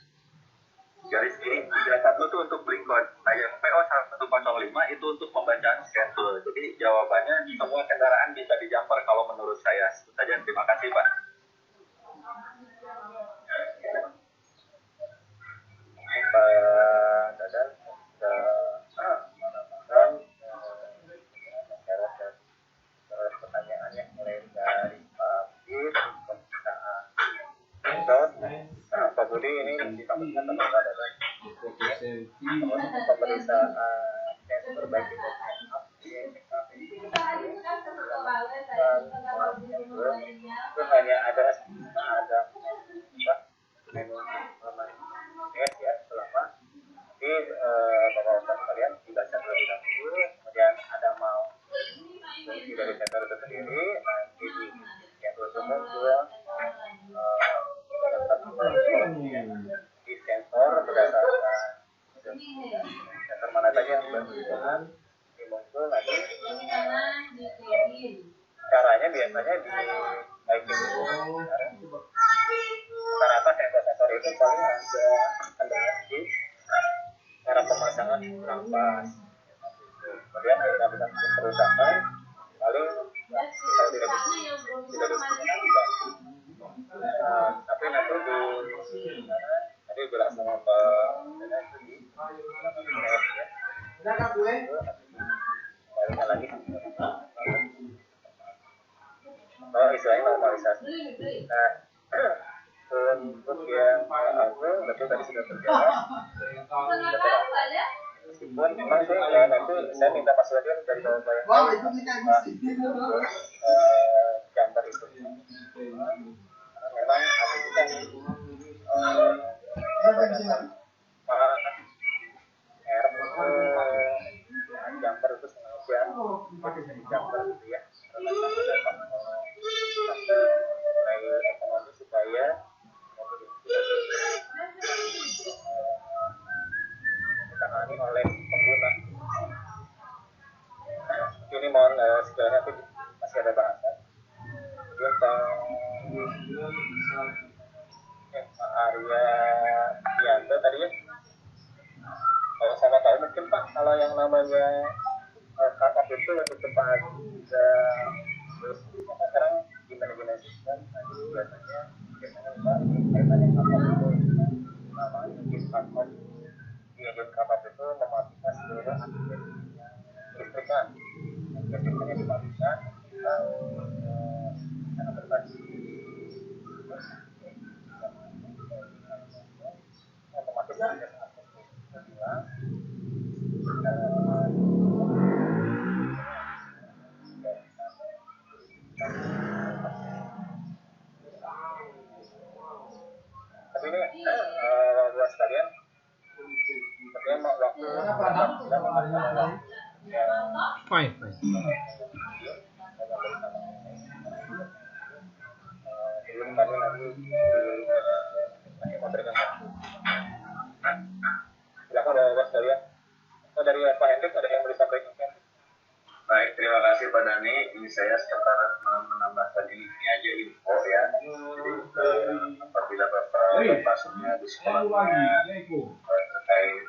S4: Garis miring 31 itu untuk link code. Nah, yang PO 105 itu untuk pembacaan scan tool. Jadi jawabannya semua kendaraan bisa dijumper kalau menurut saya. Itu saja, terima kasih, Pak. Pak Dadan pertanyaannya mulai dari Pak Bid, Pak Budi ini disampaikan sama Pak Dadan. Pemeriksaan tes perbaiki itu hanya ada menu tes ya selama nanti bapak-bapak sekalian dibaca terlebih dahulu, kemudian ada mau fungsi dari sensor itu sendiri, nanti yang terus muncul di sensor berdasarkan sensor mana saja yang berhubungan dimuncul nanti. Caranya biasanya dibaikin dulu rata-rata sensor itu paling ada kendala di cara pemasangan kurang pas, kemudian ada kerusakan paling kalau tidak dibantu. Tapi nanti tadi bilang sama Pak Dana itu di baliknya lagi istilahnya normalisasi. Nah, untuk yang aku betul tadi sudah berjalan. Meskipun memang saya nanti saya minta Mas Wadian dari bawah jumper itu. Memang aktivitas jumper itu sengaja jumper gitu ya. Ekonomi supaya ditangani oleh pengguna. Ini mohon sekiranya aku masih ada bahasan. Kemudian Pak Arya Dianto tadi ya. Kalau sama tahu mungkin Pak, kalau yang namanya kakak itu lebih cepat terus sekarang gimana sistem tadi biasanya Mbak kaitannya kakak itu namanya mungkin kakak di agen kakak itu mematikan seluruh aktivitas listriknya, listriknya dimatikan sangat berbagi otomatis akses hilang. Tapi ini buat sekalian sepertinya waktu
S5: Fine.
S4: sebelum kami nanti masih memberikan waktu. Silakan bapak sekalian. Dari Pak Hendrik ada yang mau disampaikan? Baik, terima kasih Pak Dani. Ini saya sekitar menambahkan ini aja info ya. Jadi apabila Bapak sudah di sekolahnya terkait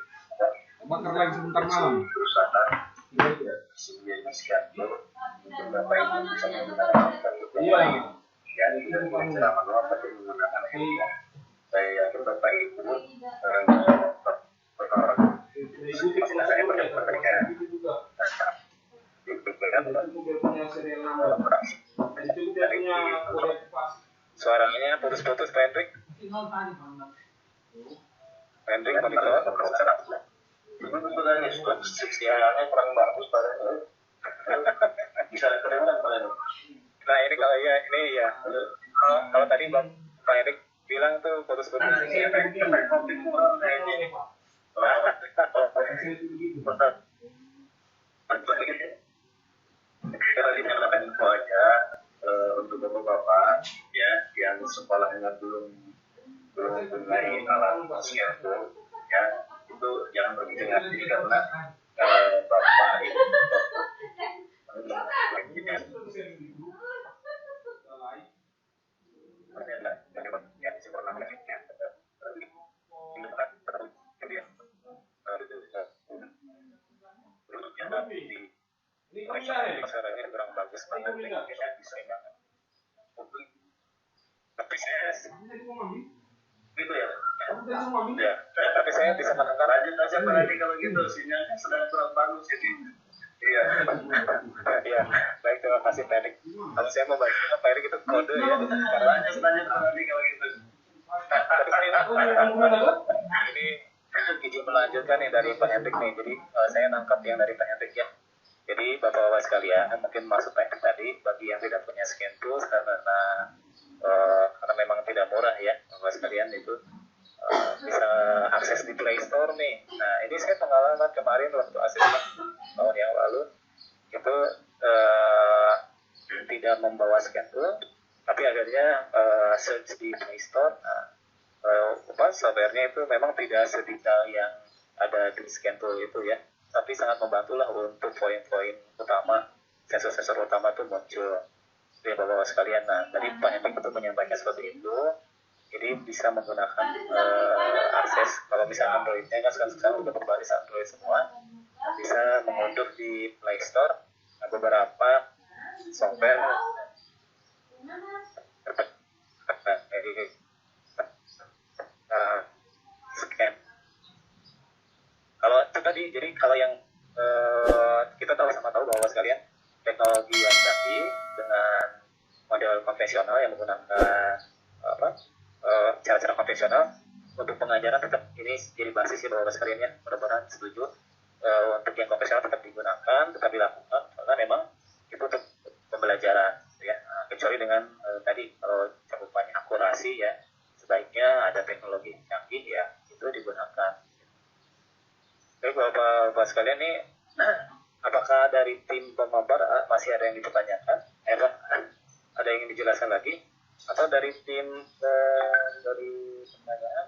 S5: Bakar lagi sebentar malam.
S4: perusahaan biaya sekian untuk Bapak Ibu bisa menggunakan ya, tidak bisa manual tapi menggunakan handphone. Saya yakin Bapak Ibu saya benar-benarnya suaranya putus-putus Pak Hendrik. Hendrik monitor sebenarnya sinyalnya kurang bagus Pak Hendrik. Bisa kelihatan Pak Hendrik. Nah ini kalau ya ini ya kalau tadi Pak Hendrik bilang tuh putus-putus ini efek covid sekolahnya belum mengenai alat scanner, ya itu jangan begitu hati karena bapak itu masalahnya kurang bagus banget, bisa banget. Tapi saya gitu ya. Ya, tapi saya bisa menekan lanjut aja Pak Adi kalau gitu, sinyalnya sedang kurang bagus jadi. Iya. Iya. Baik, terima kasih Pak Erik. Kalau saya mau baca Pak Erik itu kode ya. Lanjut Pak Adi kalau gitu. Ini izin melanjutkan nih dari Pak Hendrik nih. Jadi saya nangkap yang dari Pak Hendrik ya. Jadi Bapak-Bapak sekalian, mungkin maksud Pak Hendrik tadi bagi yang tidak punya scan tools karena memang tidak murah ya, Bapak sekalian itu bisa akses di Play Store nih. Nah ini saya pengalaman kemarin waktu asesmen tahun yang lalu itu tidak membawa scan tool, tapi akhirnya search di Play Store. Nah, software-nya itu memang tidak sedetail yang ada di scan tool itu ya, tapi sangat membantulah untuk poin-poin utama, sensor-sensor utama itu muncul di bawah sekalian. Nah, tadi Pak Hendrik itu menyampaikan seperti itu. Jadi bisa menggunakan akses, kalau misalnya Android-nya kan sekarang sudah berbasis Android semua, bisa mengunduh di Play Store beberapa software scan. Kalau itu tadi, jadi kalau yang kita tahu bahwa sekalian teknologi yang tadi dengan model konvensional yang menggunakan cara-cara konvensional untuk pengajaran tetap ini jadi basis ya bahwa sekalian ya, mudah-mudahan setuju. Untuk yang konvensional tetap digunakan, tetap dilakukan karena memang itu untuk pembelajaran ya. Kecuali dengan tadi kalau cakupannya akurasi ya, sebaiknya ada teknologi canggih ya, itu digunakan. Jadi Bapak sekalian nih, apakah dari tim pemabar masih ada yang dipertanyakan? Ada yang ingin dijelaskan lagi? Atau dari tim dari pertanyaan